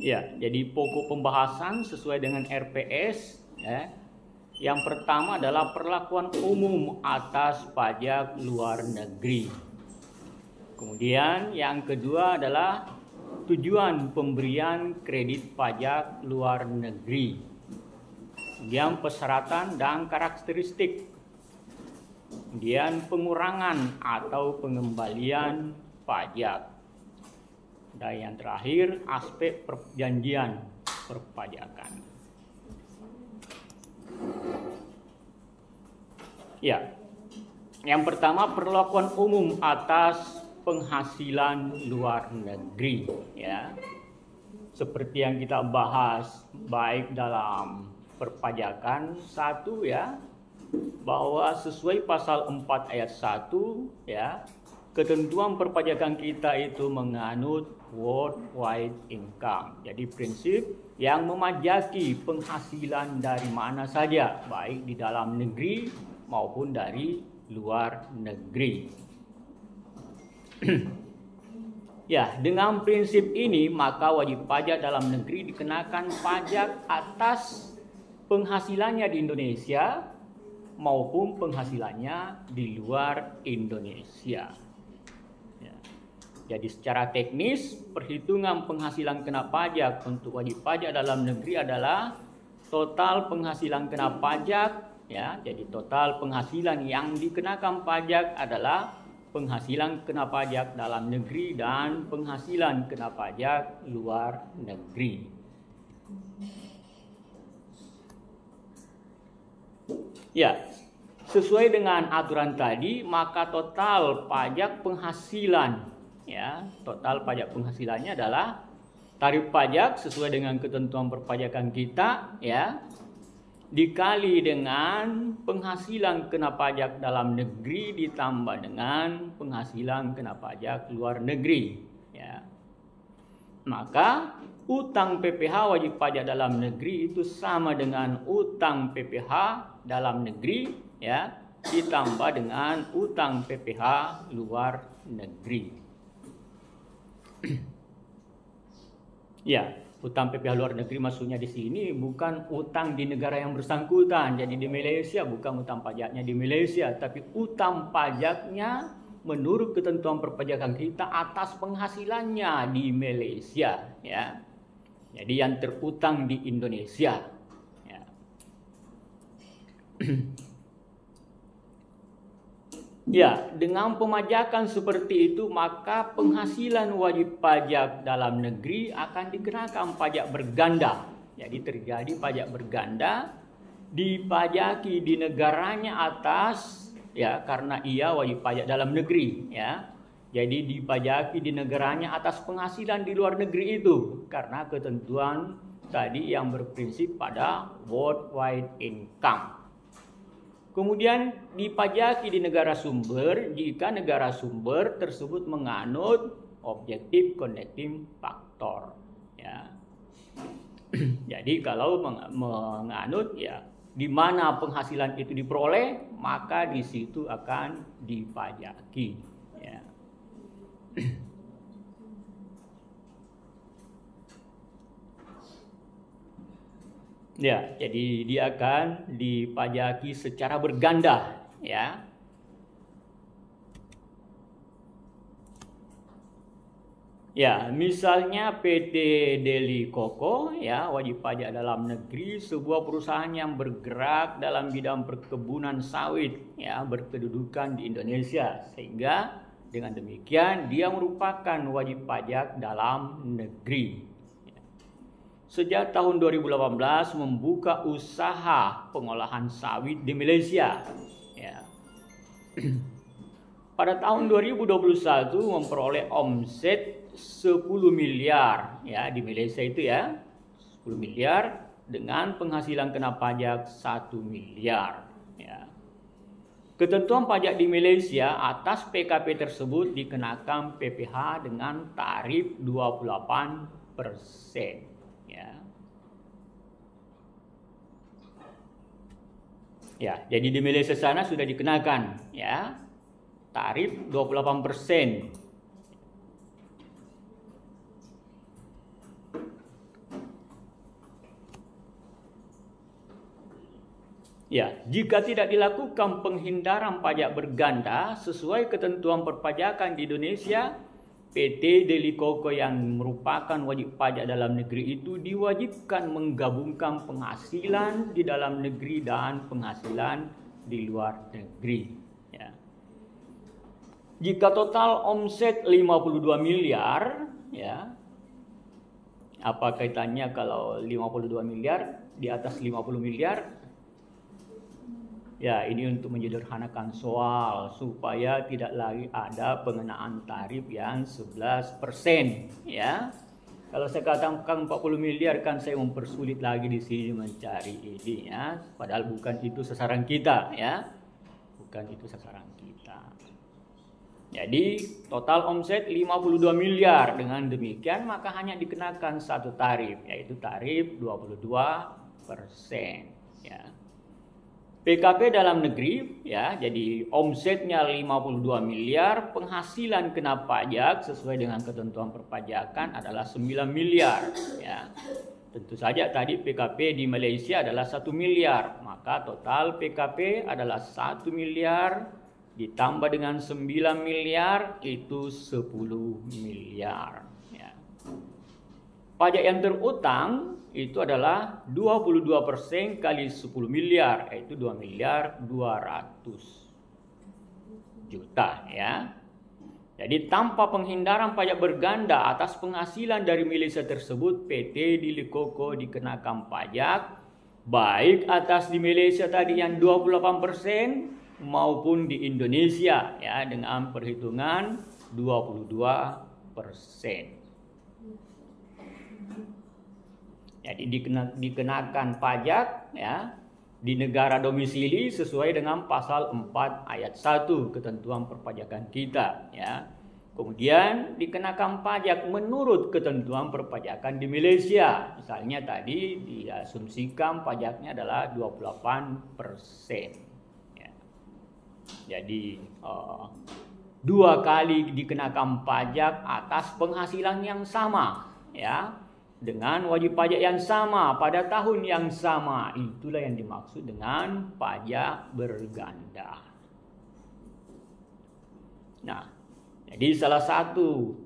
Ya, jadi pokok pembahasan sesuai dengan RPS ya. Yang pertama adalah perlakuan umum atas pajak luar negeri. Kemudian yang kedua adalah tujuan pemberian kredit pajak luar negeri. Kemudian persyaratan dan karakteristik. Kemudian pengurangan atau pengembalian pajak. Dan yang terakhir, aspek perjanjian perpajakan. Ya, yang pertama perlakuan umum atas penghasilan luar negeri. Ya, seperti yang kita bahas baik dalam perpajakan 1 ya, bahwa sesuai pasal 4 ayat 1 ya, ketentuan perpajakan kita itu menganut worldwide income. Jadi prinsip yang memajaki penghasilan dari mana saja, baik di dalam negeri maupun dari luar negeri. Ya, dengan prinsip ini maka wajib pajak dalam negeri dikenakan pajak atas penghasilannya di Indonesia maupun penghasilannya di luar Indonesia. Jadi secara teknis, perhitungan penghasilan kena pajak untuk wajib pajak dalam negeri adalah total penghasilan kena pajak ya. Jadi total penghasilan yang dikenakan pajak adalah penghasilan kena pajak dalam negeri dan penghasilan kena pajak luar negeri. Ya, sesuai dengan aturan tadi, maka total pajak penghasilan ya, total pajak penghasilannya adalah tarif pajak sesuai dengan ketentuan perpajakan kita ya, dikali dengan penghasilan kena pajak dalam negeri ditambah dengan penghasilan kena pajak luar negeri ya. Maka utang PPh wajib pajak dalam negeri itu sama dengan utang PPh dalam negeri ya, ditambah dengan utang PPh luar negeri. Ya, utang PPh luar negeri maksudnya di sini bukan utang di negara yang bersangkutan. Jadi di Malaysia bukan utang pajaknya di Malaysia, tapi utang pajaknya menurut ketentuan perpajakan kita atas penghasilannya di Malaysia ya. Jadi yang terutang di Indonesia ya. Ya, dengan pemajakan seperti itu maka penghasilan wajib pajak dalam negeri akan dikenakan pajak berganda. Jadi terjadi pajak berganda, dipajaki di negaranya atas ya, karena ia wajib pajak dalam negeri ya. Jadi dipajaki di negaranya atas penghasilan di luar negeri itu karena ketentuan tadi yang berprinsip pada worldwide income. Kemudian dipajaki di negara sumber jika negara sumber tersebut menganut objektif connecting factor ya. Jadi kalau menganut ya di mana penghasilan itu diperoleh maka di situ akan dipajaki ya. Ya, jadi dia akan dipajaki secara berganda ya. Ya, misalnya PT Deli Koko ya, wajib pajak dalam negeri, sebuah perusahaan yang bergerak dalam bidang perkebunan sawit ya, berkedudukan di Indonesia, sehingga dengan demikian dia merupakan wajib pajak dalam negeri. Sejak tahun 2018 membuka usaha pengolahan sawit di Malaysia ya. Pada tahun 2021 memperoleh omset 10 miliar ya di Malaysia itu ya, 10 miliar dengan penghasilan kena pajak 1 miliar ya. Ketentuan pajak di Malaysia atas PKP tersebut dikenakan PPh dengan tarif 28% ya. Ya, jadi di Malaysia sana sudah dikenakan ya tarif 28%. Ya, jika tidak dilakukan penghindaran pajak berganda sesuai ketentuan perpajakan di Indonesia, PT Deli Koko yang merupakan wajib pajak dalam negeri itu diwajibkan menggabungkan penghasilan di dalam negeri dan penghasilan di luar negeri. Ya. Jika total omset 52 miliar, ya, apa kaitannya kalau 52 miliar di atas 50 miliar? Ya, ini untuk menyederhanakan soal supaya tidak lagi ada pengenaan tarif yang 11%, ya. Kalau saya katakan 40 miliar kan saya mempersulit lagi di sini mencari ini, ya. Padahal bukan itu sasaran kita, ya. Bukan itu sasaran kita. Jadi total omset 52 miliar. Dengan demikian maka hanya dikenakan satu tarif, yaitu tarif 22%, ya. PKP dalam negeri, ya, jadi omsetnya 52 miliar, penghasilan kena pajak sesuai dengan ketentuan perpajakan adalah 9 miliar, ya. Tentu saja tadi PKP di Malaysia adalah 1 miliar, maka total PKP adalah 1 miliar ditambah dengan 9 miliar itu 10 miliar, ya. Pajak yang terutang itu adalah 22% kali 10 miliar, yaitu 2 miliar 200 juta, ya. Jadi tanpa penghindaran pajak berganda atas penghasilan dari Malaysia tersebut, PT Deli Koko dikenakan pajak baik atas di Malaysia tadi yang 28% maupun di Indonesia, ya, dengan perhitungan 22%. Jadi dikenakan pajak, ya, di negara domisili sesuai dengan pasal 4 ayat 1 ketentuan perpajakan kita, ya. Kemudian dikenakan pajak menurut ketentuan perpajakan di Malaysia. Misalnya tadi diasumsikan pajaknya adalah 28%. Ya. Jadi 2 kali dikenakan pajak atas penghasilan yang sama, ya, dengan wajib pajak yang sama pada tahun yang sama. Itulah yang dimaksud dengan pajak berganda. Nah, jadi salah satu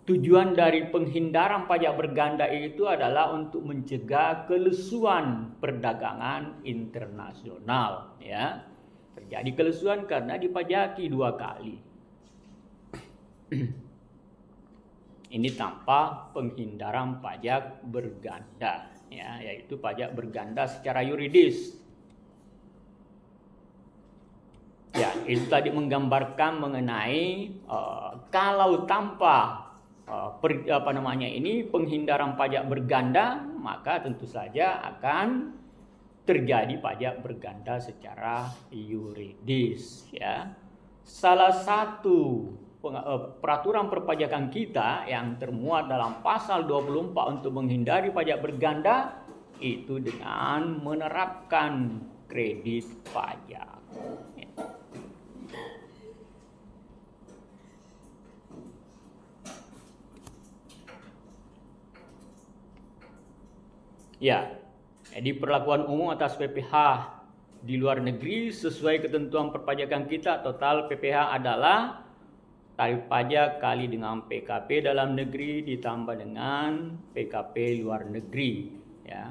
tujuan dari penghindaran pajak berganda itu adalah untuk mencegah kelesuan perdagangan internasional, ya. Terjadi kelesuan karena dipajaki 2 kali. Ini tanpa penghindaran pajak berganda, ya, yaitu pajak berganda secara yuridis. Ya, itu tadi menggambarkan mengenai kalau tanpa penghindaran pajak berganda, maka tentu saja akan terjadi pajak berganda secara yuridis, ya. Salah satu peraturan perpajakan kita yang termuat dalam pasal 24 untuk menghindari pajak berganda itu dengan menerapkan kredit pajak. Ya, jadi perlakuan umum atas PPh di luar negeri sesuai ketentuan perpajakan kita, total PPh adalah tarif pajak kali dengan PKP dalam negeri ditambah dengan PKP luar negeri, ya.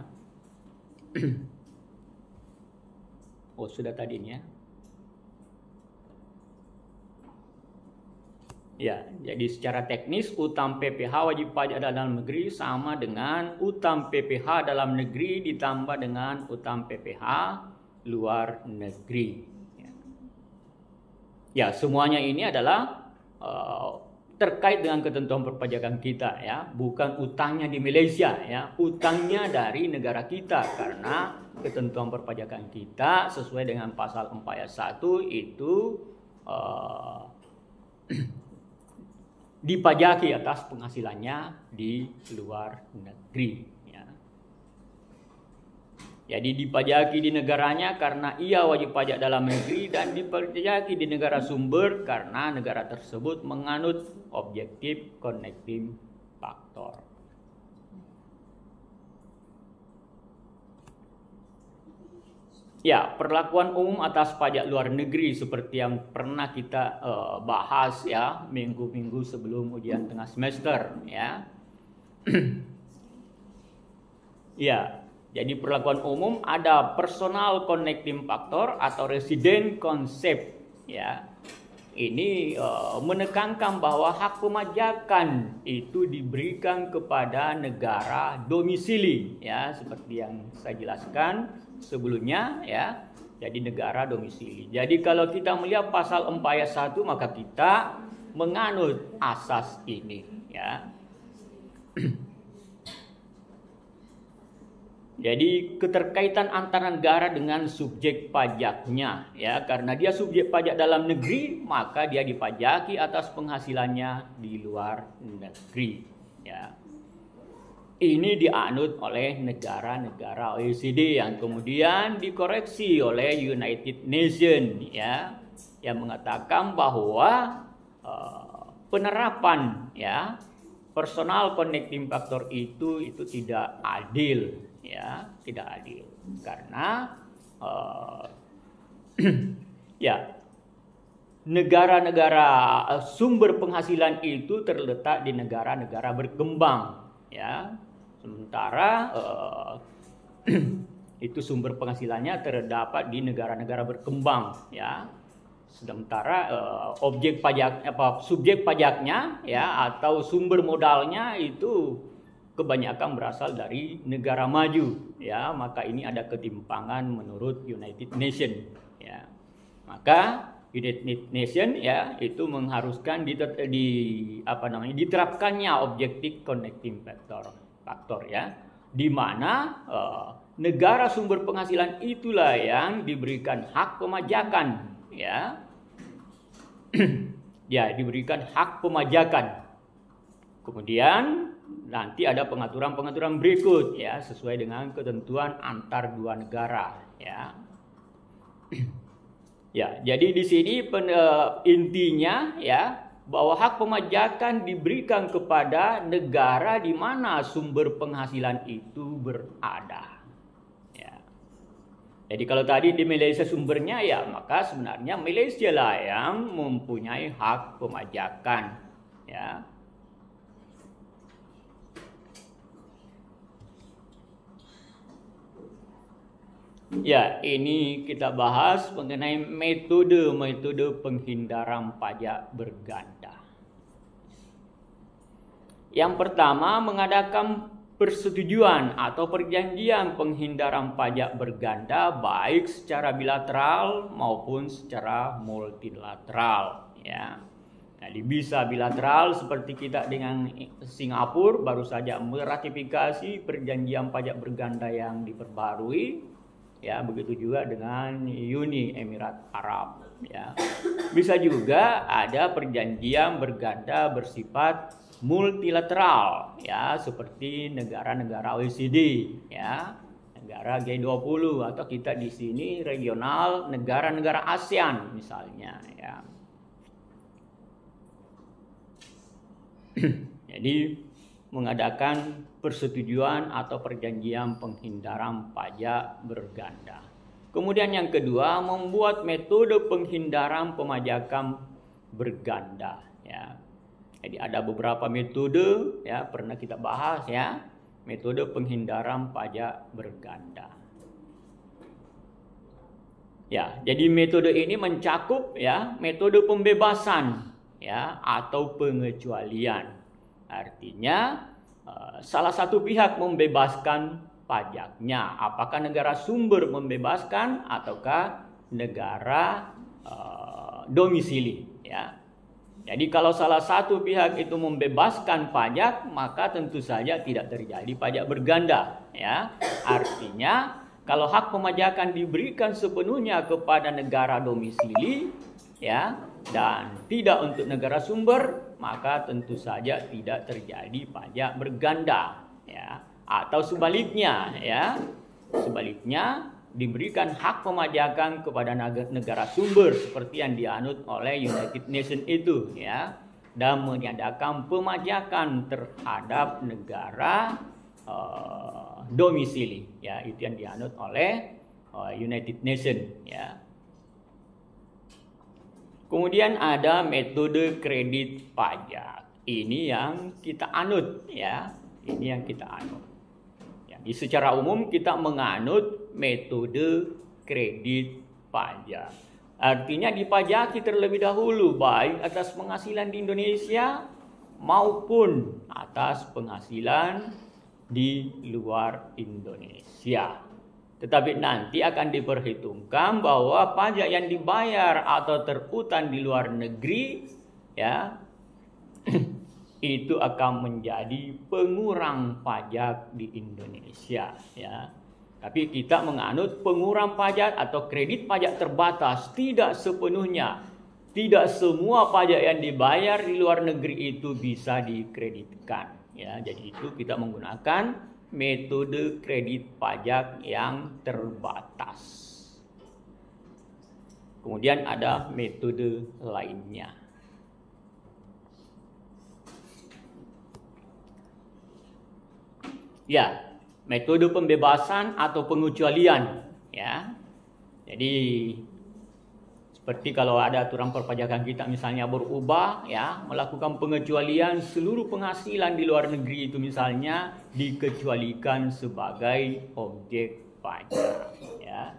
Oh, sudah tadi ini, ya. Ya, jadi secara teknis utang PPh wajib pajak dalam negeri sama dengan utang PPh dalam negeri ditambah dengan utang PPh luar negeri. Ya, semuanya ini adalah terkait dengan ketentuan perpajakan kita, ya, bukan utangnya di Malaysia, ya, utangnya dari negara kita, karena ketentuan perpajakan kita sesuai dengan pasal 4 ayat 1 itu dipajaki atas penghasilannya di luar negeri. Jadi dipajaki di negaranya karena ia wajib pajak dalam negeri dan dipajaki di negara sumber karena negara tersebut menganut objektif connecting factor. Ya, perlakuan umum atas pajak luar negeri seperti yang pernah kita bahas ya minggu-minggu sebelum ujian tengah semester ya. Ya, jadi perlakuan umum ada personal connecting factor atau resident concept ya. Ini menekankan bahwa hak pemajakan itu diberikan kepada negara domisili ya, seperti yang saya jelaskan sebelumnya ya. Jadi negara domisili. Jadi kalau kita melihat pasal 4 ayat 1 maka kita menganut asas ini ya. Jadi keterkaitan antara negara dengan subjek pajaknya ya, karena dia subjek pajak dalam negeri maka dia dipajaki atas penghasilannya di luar negeri ya. Ini dianut oleh negara-negara OECD yang kemudian dikoreksi oleh United Nations ya, yang mengatakan bahwa penerapan ya personal connecting factor itu tidak adil ya, tidak adil karena ya negara-negara sumber penghasilan itu terletak di negara-negara berkembang ya. Sementara itu sumber penghasilannya terdapat di negara-negara berkembang ya. Sementara subjek pajaknya ya atau sumber modalnya itu kebanyakan berasal dari negara maju ya. Maka ini ada ketimpangan menurut United Nations ya. Maka United Nations ya itu mengharuskan diterapkannya objective connecting faktor ya, di mana negara sumber penghasilan itulah yang diberikan hak pemajakan ya. Ya, diberikan hak pemajakan. Kemudian nanti ada pengaturan-pengaturan berikut ya sesuai dengan ketentuan antar dua negara ya. Ya, jadi di sini intinya ya bahwa hak pemajakan diberikan kepada negara di mana sumber penghasilan itu berada. Ya. Jadi kalau tadi di Malaysia sumbernya ya, maka sebenarnya Malaysia lah yang mempunyai hak pemajakan. Ya. Ya, ini kita bahas mengenai metode penghindaran pajak berganda. Yang pertama, mengadakan persetujuan atau perjanjian penghindaran pajak berganda baik secara bilateral maupun secara multilateral ya. Jadi bisa bilateral seperti kita dengan Singapura baru saja meratifikasi perjanjian pajak berganda yang diperbarui. Ya, begitu juga dengan Uni Emirat Arab ya. Bisa juga ada perjanjian berganda bersifat multilateral ya, seperti negara-negara OECD ya, negara G20 atau kita di sini regional negara-negara ASEAN misalnya ya. Jadi mengadakan persetujuan atau perjanjian penghindaran pajak berganda. Kemudian yang kedua, membuat metode penghindaran pemajakan berganda ya. Jadi ada beberapa metode ya, pernah kita bahas ya, metode penghindaran pajak berganda. Ya, jadi metode ini mencakup ya metode pembebasan ya atau pengecualian. Artinya salah satu pihak membebaskan pajaknya, apakah negara sumber membebaskan ataukah negara domisili ya. Jadi kalau salah satu pihak itu membebaskan pajak, maka tentu saja tidak terjadi pajak berganda ya. Artinya kalau hak pemajakan diberikan sepenuhnya kepada negara domisili ya dan tidak untuk negara sumber, maka tentu saja tidak terjadi pajak berganda ya. Atau sebaliknya ya. Sebaliknya diberikan hak pemajakan kepada negara sumber seperti yang dianut oleh United Nations itu ya, dan meniadakan pemajakan terhadap negara domisili ya, itu yang dianut oleh United Nations, ya. Kemudian ada metode kredit pajak. Ini yang kita anut, ya. Ini yang kita anut. Ya, secara umum kita menganut metode kredit pajak. Artinya dipajaki terlebih dahulu baik atas penghasilan di Indonesia maupun atas penghasilan di luar Indonesia. Tetapi nanti akan diperhitungkan bahwa pajak yang dibayar atau terutang di luar negeri, ya, itu akan menjadi pengurang pajak di Indonesia, ya. Tapi kita menganut pengurang pajak atau kredit pajak terbatas, tidak sepenuhnya. Tidak semua pajak yang dibayar di luar negeri itu bisa dikreditkan, ya. Jadi itu kita menggunakan metode kredit pajak yang terbatas. Kemudian ada metode lainnya. Ya, metode pembebasan atau pengecualian, ya. Jadi seperti kalau ada aturan perpajakan kita misalnya berubah, ya, melakukan pengecualian seluruh penghasilan di luar negeri itu misalnya dikecualikan sebagai objek pajak, ya.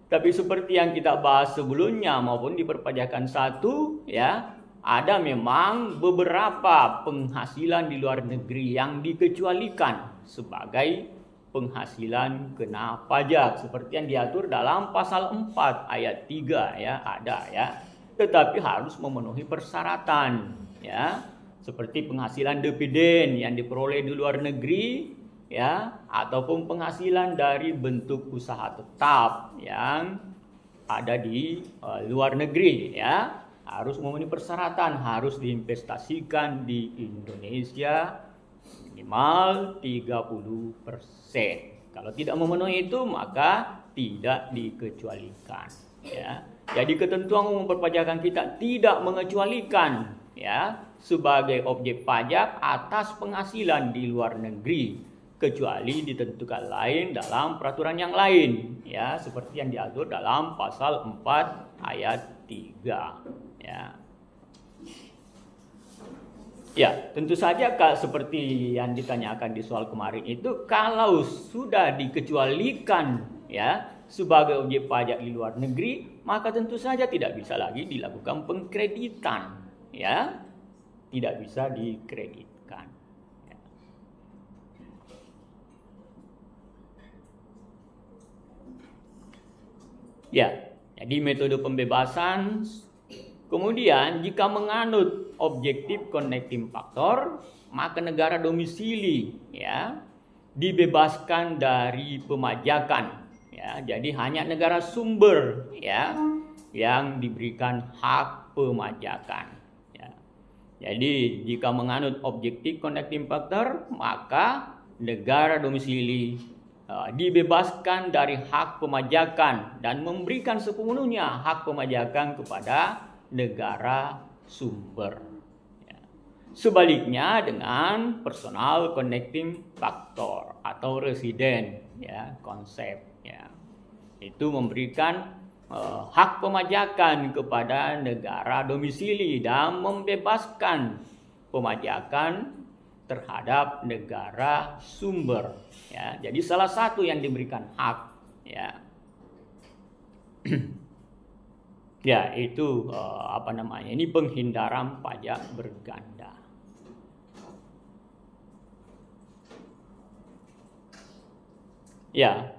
Tapi seperti yang kita bahas sebelumnya maupun di perpajakan 1, ya, ada memang beberapa penghasilan di luar negeri yang dikecualikan sebagai penghasilan kena pajak seperti yang diatur dalam pasal 4 ayat 3, ya, ada, ya. Tetapi harus memenuhi persyaratan, ya. Seperti penghasilan dividen yang diperoleh di luar negeri, ya, ataupun penghasilan dari bentuk usaha tetap yang ada di luar negeri, ya. Harus memenuhi persyaratan, harus diinvestasikan di Indonesia minimal 30%. Kalau tidak memenuhi itu maka tidak dikecualikan, ya. Jadi ketentuan umum perpajakan kita tidak mengecualikan, ya, sebagai objek pajak atas penghasilan di luar negeri kecuali ditentukan lain dalam peraturan yang lain, ya, seperti yang diatur dalam pasal 4 ayat 3, ya. Ya, tentu saja seperti yang ditanyakan di soal kemarin itu, kalau sudah dikecualikan, ya, sebagai objek pajak di luar negeri, maka tentu saja tidak bisa lagi dilakukan pengkreditan, ya, tidak bisa dikreditkan. Ya, jadi metode pembebasan. Kemudian jika menganut objektif connecting factor, maka negara domisili, ya, dibebaskan dari pemajakan, ya. Jadi hanya negara sumber, ya, yang diberikan hak pemajakan, ya. Jadi jika menganut objektif connecting factor, maka negara domisili dibebaskan dari hak pemajakan dan memberikan sepenuhnya hak pemajakan kepada negara sumber, ya. Sebaliknya dengan personal connecting factor atau resident, ya, konsep, ya, itu memberikan hak pemajakan kepada negara domisili dan membebaskan pemajakan terhadap negara sumber, ya. Jadi salah satu yang diberikan hak, ya. Ya, itu ini penghindaran pajak berganda. Ya,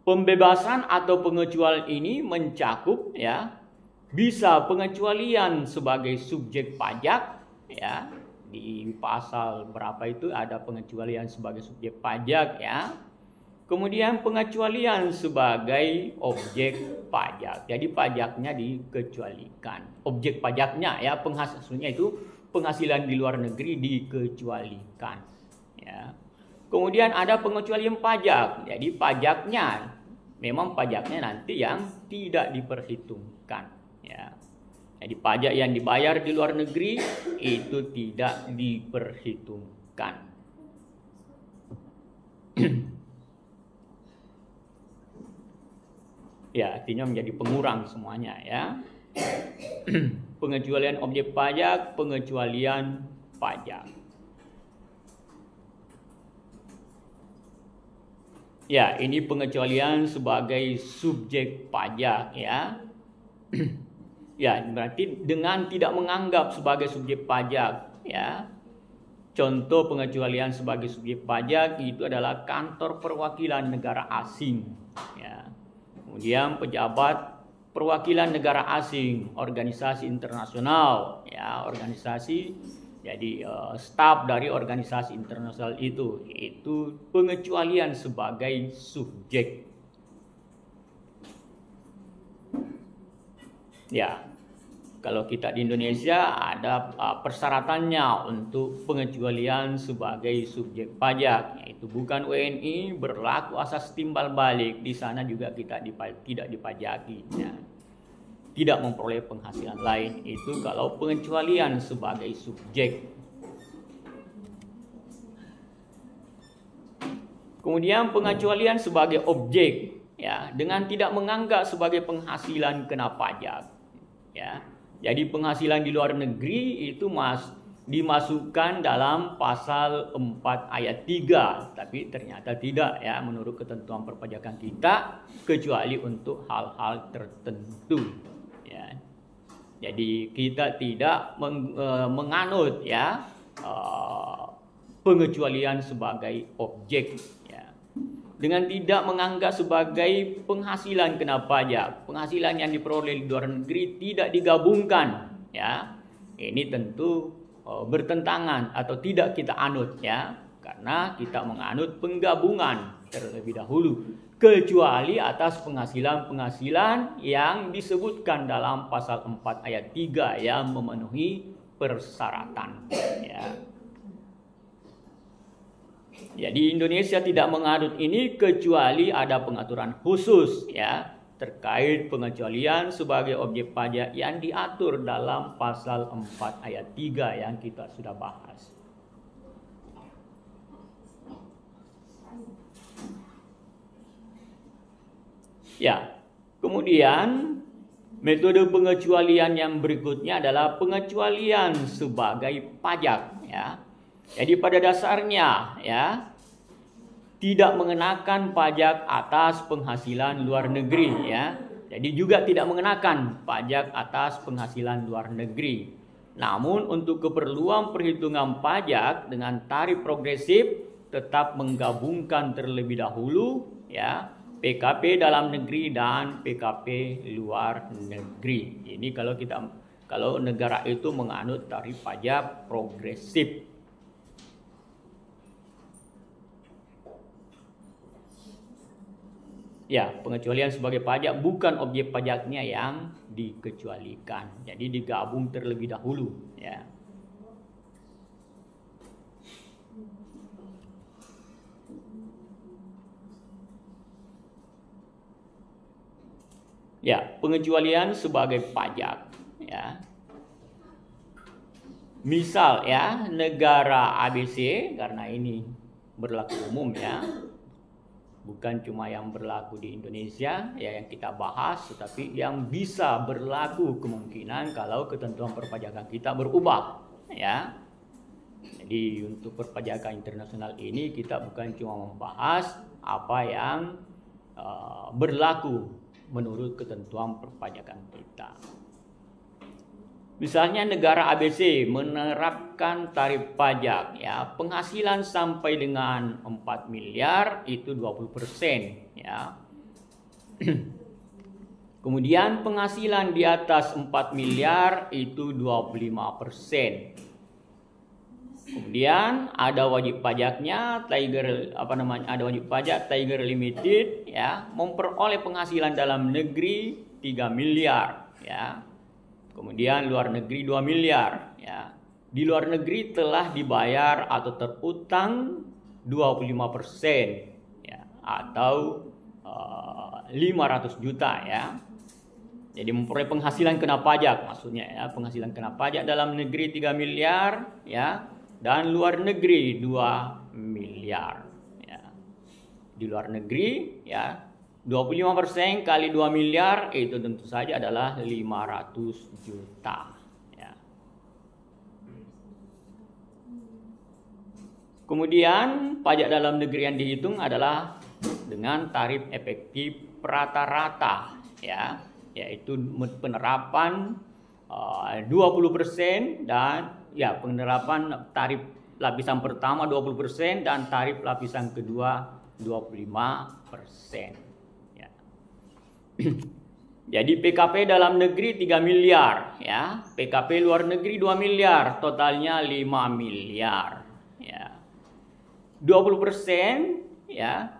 pembebasan atau pengecualian ini mencakup, ya, bisa pengecualian sebagai subjek pajak, ya. Di pasal berapa itu ada pengecualian sebagai subjek pajak, ya. Kemudian pengecualian sebagai objek pajak. Jadi pajaknya dikecualikan. Objek pajaknya, ya, penghasilannya itu penghasilan di luar negeri dikecualikan, ya. Kemudian ada pengecualian pajak. Jadi pajaknya memang pajaknya nanti yang tidak diperhitungkan, ya. Jadi pajak yang dibayar di luar negeri itu tidak diperhitungkan. Ya, artinya menjadi pengurang semuanya ya. Pengecualian objek pajak, pengecualian pajak. Ya, ini pengecualian sebagai subjek pajak ya. Ya, berarti dengan tidak menganggap sebagai subjek pajak ya. Contoh pengecualian sebagai subjek pajak itu adalah kantor perwakilan negara asing ya. Kemudian pejabat perwakilan negara asing, organisasi internasional ya, organisasi jadi staf dari organisasi internasional itu pengecualian sebagai subjek. Ya, kalau kita di Indonesia ada persyaratannya untuk pengecualian sebagai subjek pajak, yaitu bukan WNI, berlaku asas timbal balik. Di sana juga kita tidak dipajaki, ya. Tidak memperoleh penghasilan lain. Itu kalau pengecualian sebagai subjek. Kemudian pengecualian sebagai objek, ya, dengan tidak menganggap sebagai penghasilan kena pajak, ya. Jadi penghasilan di luar negeri itu dimasukkan dalam pasal 4 ayat 3, tapi ternyata tidak ya menurut ketentuan perpajakan kita, kecuali untuk hal-hal tertentu ya. Jadi kita tidak menganut ya pengecualian sebagai objek ya. Dengan tidak menganggap sebagai penghasilan kena pajak, penghasilan yang diperoleh di luar negeri tidak digabungkan ya. Ini tentu bertentangan atau tidak kita anut ya, karena kita menganut penggabungan terlebih dahulu, kecuali atas penghasilan-penghasilan yang disebutkan dalam pasal 4 ayat 3 yang memenuhi persyaratan ya. Jadi Indonesia tidak menganut ini kecuali ada pengaturan khusus ya terkait pengecualian sebagai objek pajak yang diatur dalam pasal 4 ayat 3 yang kita sudah bahas. Ya, kemudian metode pengecualian yang berikutnya adalah pengecualian sebagai pajak ya. Jadi pada dasarnya ya tidak mengenakan pajak atas penghasilan luar negeri ya. Jadi juga tidak mengenakan pajak atas penghasilan luar negeri. Namun untuk keperluan perhitungan pajak dengan tarif progresif tetap menggabungkan terlebih dahulu ya PKP dalam negeri dan PKP luar negeri. Ini kalau negara itu menganut tarif pajak progresif. Ya, pengecualian sebagai pajak bukan objek pajaknya yang dikecualikan. Jadi digabung terlebih dahulu, ya. Ya, pengecualian sebagai pajak, ya. Misal ya, negara ABC, karena ini berlaku umum ya. Bukan cuma yang berlaku di Indonesia ya yang kita bahas, tetapi yang bisa berlaku kemungkinan kalau ketentuan perpajakan kita berubah ya. Jadi untuk perpajakan internasional ini kita bukan cuma membahas apa yang berlaku menurut ketentuan perpajakan kita. Misalnya negara ABC menerapkan tarif pajak ya, penghasilan sampai dengan 4 miliar itu 20% ya. Kemudian penghasilan di atas 4 miliar itu 25%. Kemudian ada wajib pajaknya ada wajib pajak Tiger Limited ya, memperoleh penghasilan dalam negeri 3 miliar ya. Kemudian luar negeri 2 miliar ya. Di luar negeri telah dibayar atau terutang 25% ya, atau 500 juta ya. Jadi memperoleh penghasilan kena pajak maksudnya ya, penghasilan kena pajak dalam negeri 3 miliar ya, dan luar negeri 2 miliar ya. Di luar negeri ya 25% kali 2 miliar itu tentu saja adalah 500 juta. Ya. Kemudian pajak dalam negeri yang dihitung adalah dengan tarif efektif rata-rata, ya, yaitu penerapan 20% dan ya penerapan tarif lapisan pertama 20% dan tarif lapisan kedua 25%. Jadi PKP dalam negeri 3 miliar, ya. PKP luar negeri 2 miliar, totalnya 5 miliar, ya. 20% ya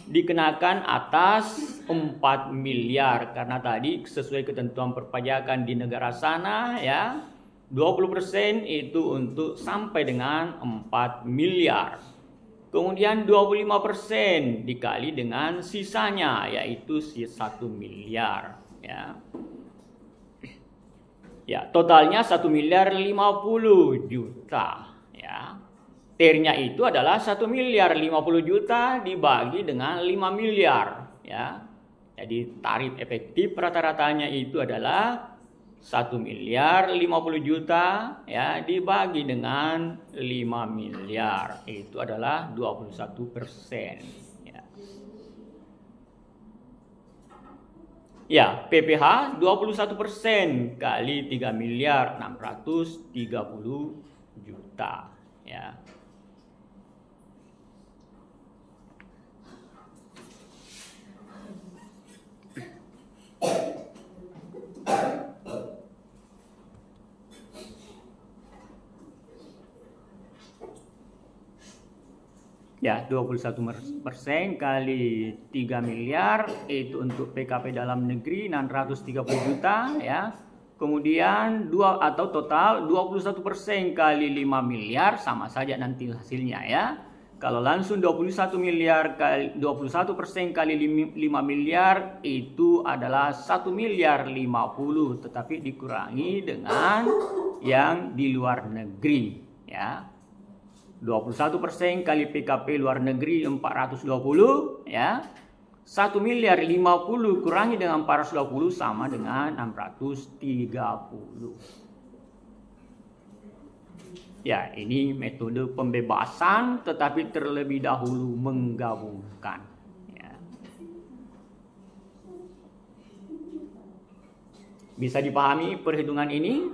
dikenakan atas 4 miliar karena tadi sesuai ketentuan perpajakan di negara sana, ya. 20% itu untuk sampai dengan 4 miliar. Kemudian 25% dikali dengan sisanya, yaitu 1 miliar. Ya. Ya, totalnya 1 miliar 50 juta. Ya. T-nya itu adalah 1 miliar 50 juta dibagi dengan 5 miliar. Ya. Jadi tarif efektif rata-ratanya itu adalah 1 miliar 50 juta ya dibagi dengan 5 miliar itu adalah 21%. Ya, PPH 21% kali 3 miliar 630 juta ya. Ya, 21% kali 3 miliar itu untuk PKP dalam negeri 630 juta ya. Kemudian total 21% kali 5 miliar sama saja nanti hasilnya ya. Kalau langsung 21 miliar kali 21% kali 5 miliar itu adalah 1 miliar 50 tetapi dikurangi dengan yang di luar negeri ya. 21% kali PKP luar negeri 420 ya. 1 miliar 50 kurangi dengan 420 sama dengan 630. Ya, ini metode pembebasan tetapi terlebih dahulu menggabungkan ya. Bisa dipahami perhitungan ini?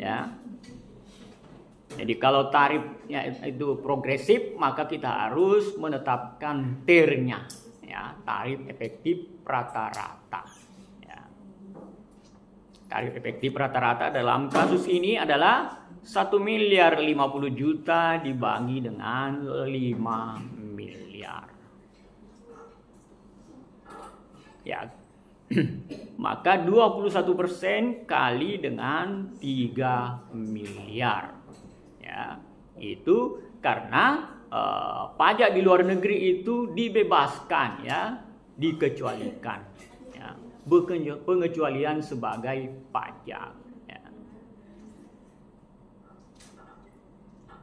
Ya. Jadi kalau tarifnya itu progresif, maka kita harus menetapkan TER-nya, ya, tarif efektif rata-rata. Ya. Tarif efektif rata-rata dalam kasus ini adalah 1 miliar 50 juta dibagi dengan 5 miliar. Ya. Maka 21% kali dengan 3 miliar. Ya, itu karena pajak di luar negeri itu dibebaskan ya, dikecualikan ya, pengecualian sebagai pajak ya.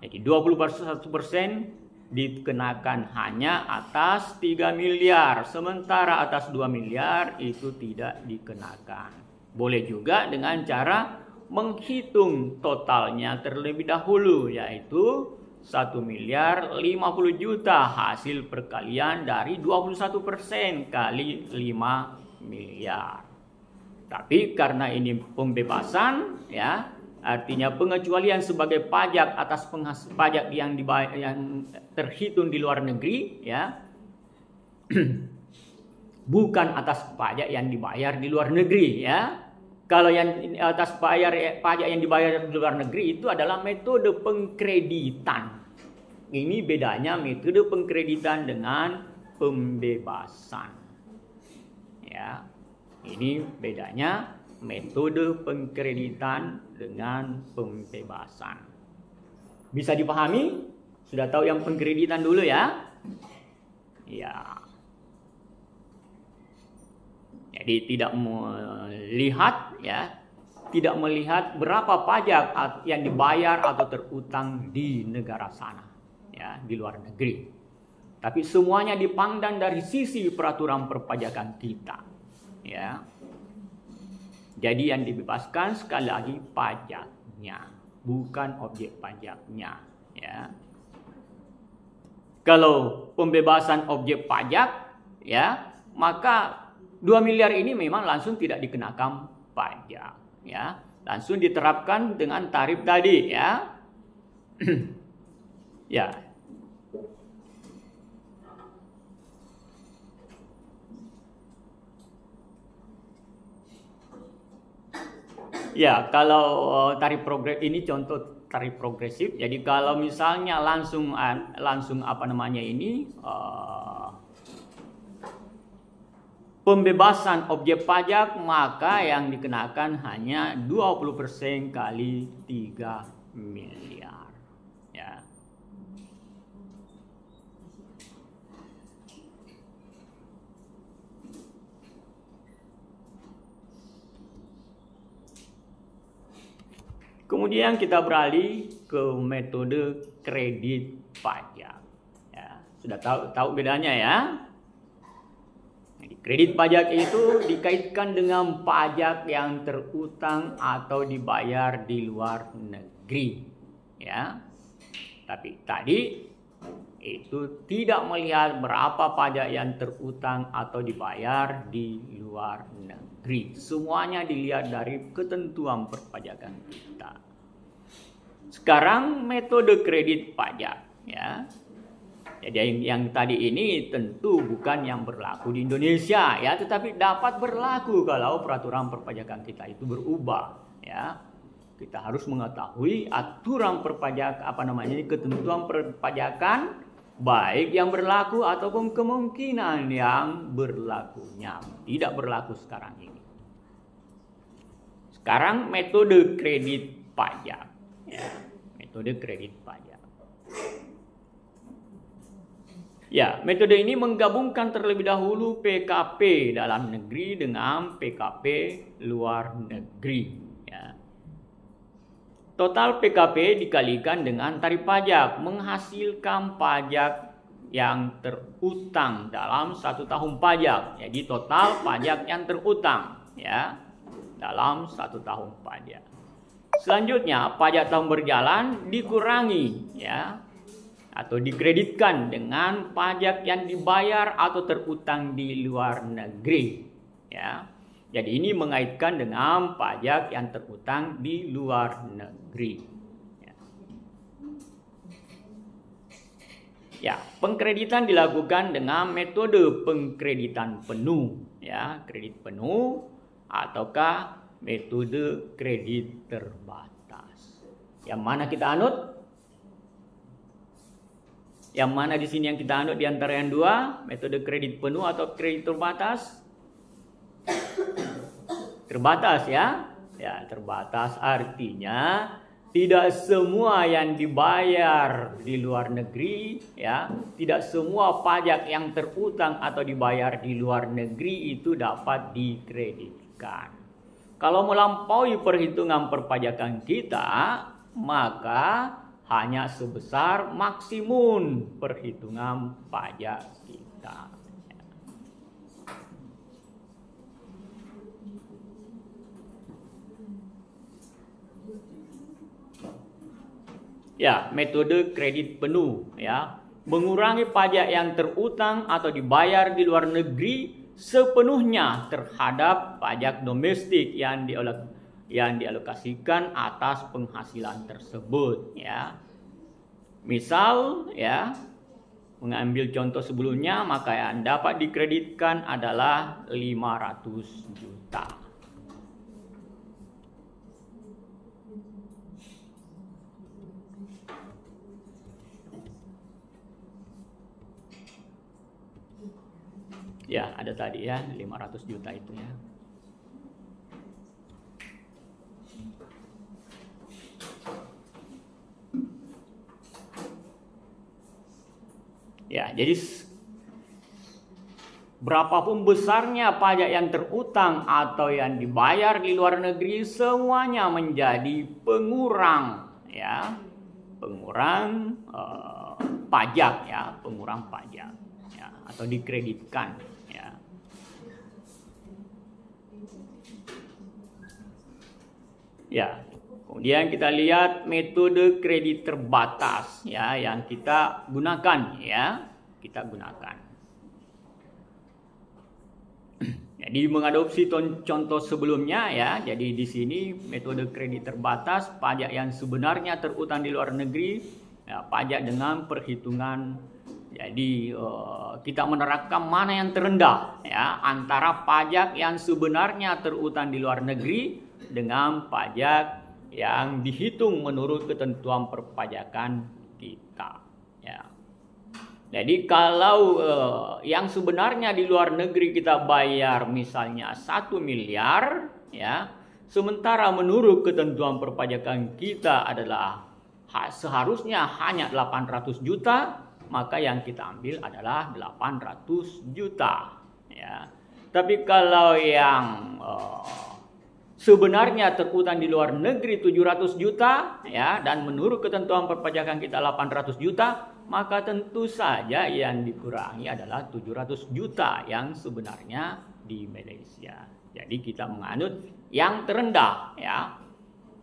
Jadi 21% dikenakan hanya atas 3 miliar, sementara atas 2 miliar itu tidak dikenakan. Boleh juga dengan cara menghitung totalnya terlebih dahulu, yaitu 1 miliar 50 juta hasil perkalian dari 21% kali 5 miliar. Tapi karena ini pembebasan ya, artinya pengecualian sebagai pajak atas pajak yang terhitung di luar negeri ya. Bukan atas pajak yang dibayar di luar negeri ya. Kalau yang atas pajak yang dibayar di luar negeri itu adalah metode pengkreditan. Ini bedanya metode pengkreditan dengan pembebasan. Ya, ini bedanya metode pengkreditan dengan pembebasan. Bisa dipahami? Sudah tahu yang pengkreditan dulu ya? Ya. Jadi tidak melihat berapa pajak yang dibayar atau terutang di negara sana ya, di luar negeri. Tapi semuanya dipandang dari sisi peraturan perpajakan kita. Ya. Jadi yang dibebaskan sekali lagi pajaknya, bukan objek pajaknya. Ya. Kalau pembebasan objek pajak, ya, maka 2 miliar ini memang langsung tidak dikenakan pajak. Ya. Langsung diterapkan dengan tarif tadi. Ya. Ya. Ya, kalau tarif progresif ini contoh tarif progresif. Jadi kalau misalnya langsung apa namanya ini pembebasan objek pajak, maka yang dikenakan hanya 20% kali 3 miliar. Ya. Kemudian kita beralih ke metode kredit pajak. Ya, sudah tahu bedanya ya. Jadi, kredit pajak itu dikaitkan dengan pajak yang terutang atau dibayar di luar negeri. Ya, tapi tadi itu tidak melihat berapa pajak yang terutang atau dibayar di luar negeri. Semuanya dilihat dari ketentuan perpajakan kita. Sekarang metode kredit pajak, ya. Jadi yang tadi ini tentu bukan yang berlaku di Indonesia, ya, tetapi dapat berlaku kalau peraturan perpajakan kita itu berubah, ya. Kita harus mengetahui aturan perpajak ketentuan perpajakan baik yang berlaku ataupun kemungkinan yang berlakunya tidak berlaku sekarang ini. Sekarang metode kredit pajak, ya, metode kredit pajak. Ya, metode ini menggabungkan terlebih dahulu PKP dalam negeri dengan PKP luar negeri. Ya. Total PKP dikalikan dengan tarif pajak menghasilkan pajak yang terutang dalam 1 tahun pajak. Jadi total pajak yang terutang, ya, dalam 1 tahun pajak. Selanjutnya pajak tahun berjalan dikurangi, ya, atau dikreditkan dengan pajak yang dibayar atau terutang di luar negeri, ya. Jadi ini mengaitkan dengan pajak yang terutang di luar negeri. Ya, pengkreditan dilakukan dengan metode pengkreditan penuh, ya, kredit penuh ataukah metode kredit terbatas. Yang mana kita anut? Yang mana di sini yang kita anut di antara yang dua? Metode kredit penuh atau kredit terbatas? Terbatas, ya. Ya, terbatas artinya tidak semua yang dibayar di luar negeri, ya, tidak semua pajak yang terutang atau dibayar di luar negeri itu dapat dikreditkan. Kalau melampaui perhitungan perpajakan kita, maka hanya sebesar maksimum perhitungan pajak kita. Ya, metode kredit penuh, ya, mengurangi pajak yang terutang atau dibayar di luar negeri sepenuhnya terhadap pajak domestik yang dialokasikan atas penghasilan tersebut, ya. Misal, ya, mengambil contoh sebelumnya, maka yang dapat dikreditkan adalah 500 juta. Ya, ada tadi ya, 500 juta itu ya. Ya, jadi berapapun besarnya pajak yang terutang atau yang dibayar di luar negeri, semuanya menjadi pengurang, ya, pengurang pajak ya, pengurang pajak ya, atau dikreditkan ya. Ya, kemudian kita lihat metode kredit terbatas ya yang kita gunakan ya, Jadi mengadopsi contoh sebelumnya ya, jadi di sini metode kredit terbatas, pajak yang sebenarnya terutang di luar negeri, ya, pajak dengan perhitungan. Jadi kita menerapkan mana yang terendah ya antara pajak yang sebenarnya terutang di luar negeri dengan pajak yang dihitung menurut ketentuan perpajakan kita ya. Jadi kalau yang sebenarnya di luar negeri kita bayar misalnya 1 miliar ya, sementara menurut ketentuan perpajakan kita adalah seharusnya hanya 800 juta, maka yang kita ambil adalah 800 juta ya. Tapi kalau yang sebenarnya terutang di luar negeri 700 juta ya, dan menurut ketentuan perpajakan kita 800 juta, maka tentu saja yang dikurangi adalah 700 juta yang sebenarnya di Malaysia. Jadi kita menganut yang terendah ya,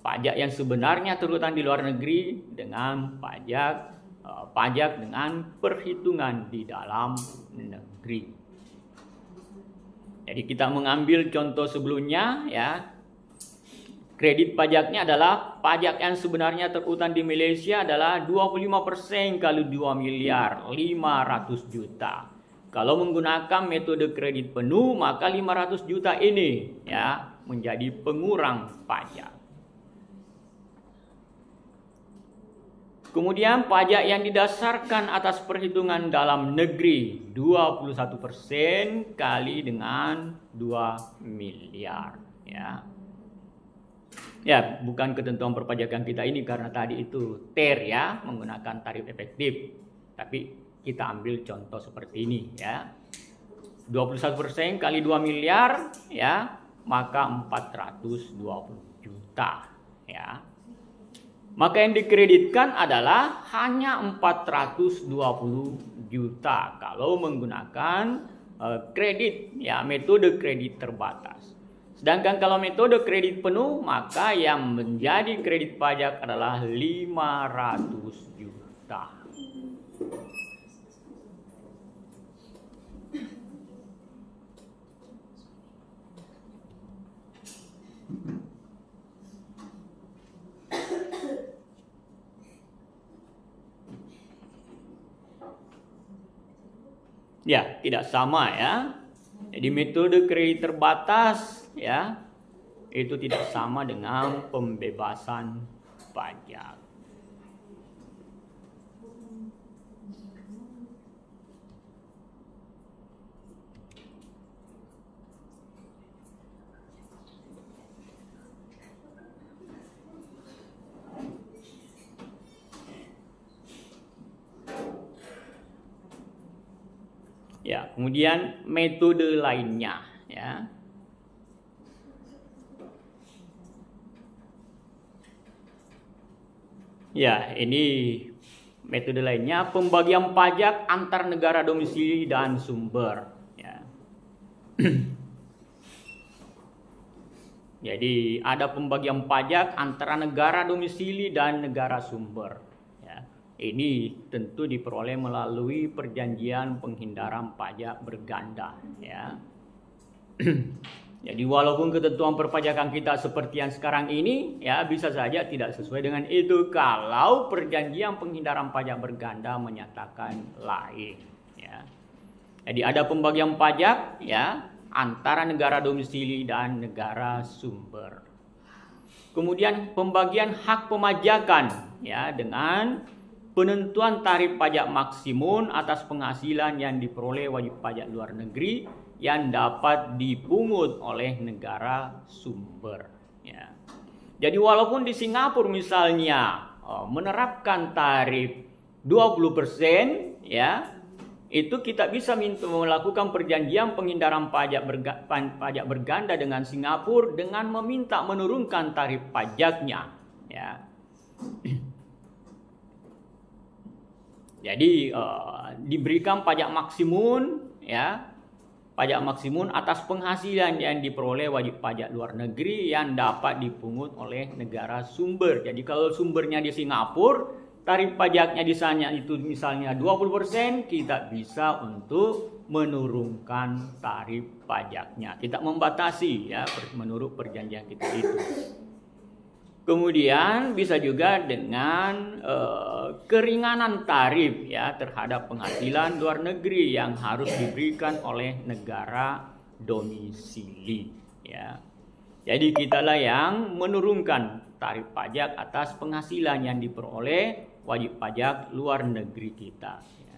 pajak yang sebenarnya terutang di luar negeri dengan pajak dengan perhitungan di dalam negeri. Jadi kita mengambil contoh sebelumnya ya. Kredit pajaknya adalah pajak yang sebenarnya terutang di Malaysia adalah 25% kali 2 miliar 500 juta. Kalau menggunakan metode kredit penuh, maka 500 juta ini ya menjadi pengurang pajak. Kemudian pajak yang didasarkan atas perhitungan dalam negeri 21% kali dengan 2 miliar ya. Ya, bukan ketentuan perpajakan kita ini karena tadi itu TER ya, menggunakan tarif efektif. Tapi kita ambil contoh seperti ini ya. 21% kali 2 miliar ya, maka 420 juta ya. Maka yang dikreditkan adalah hanya 420 juta kalau menggunakan kredit ya, metode kredit terbatas. Sedangkan kalau metode kredit penuh, maka yang menjadi kredit pajak adalah 500 juta. Ya, tidak sama ya. Jadi metode kredit terbatas ya, itu tidak sama dengan pembebasan pajak. Ya, kemudian metode lainnya ya. Ya, ini metode lainnya, pembagian pajak antar negara domisili dan sumber ya. Jadi ada pembagian pajak antara negara domisili dan negara sumber ya. Ini tentu diperoleh melalui perjanjian penghindaran pajak berganda ya. Jadi walaupun ketentuan perpajakan kita seperti yang sekarang ini ya, bisa saja tidak sesuai dengan itu kalau perjanjian penghindaran pajak berganda menyatakan lain ya. Jadi ada pembagian pajak ya antara negara domisili dan negara sumber. Kemudian pembagian hak pemajakan ya dengan penentuan tarif pajak maksimum atas penghasilan yang diperoleh wajib pajak luar negeri yang dapat dipungut oleh negara sumber ya. Jadi walaupun di Singapura misalnya menerapkan tarif 20% ya, itu kita bisa melakukan perjanjian penghindaran pajak berganda dengan Singapura dengan meminta menurunkan tarif pajaknya ya. Jadi diberikan pajak maksimum, ya, pajak maksimum atas penghasilan yang diperoleh wajib pajak luar negeri yang dapat dipungut oleh negara sumber. Jadi kalau sumbernya di Singapura, tarif pajaknya di sana itu misalnya 20%, kita bisa untuk menurunkan tarif pajaknya. Kita membatasi, ya, menurut perjanjian kita itu. Kemudian bisa juga dengan keringanan tarif, ya, terhadap penghasilan luar negeri yang harus diberikan oleh negara domisili, ya. Jadi kitalah yang menurunkan tarif pajak atas penghasilan yang diperoleh wajib pajak luar negeri kita, ya.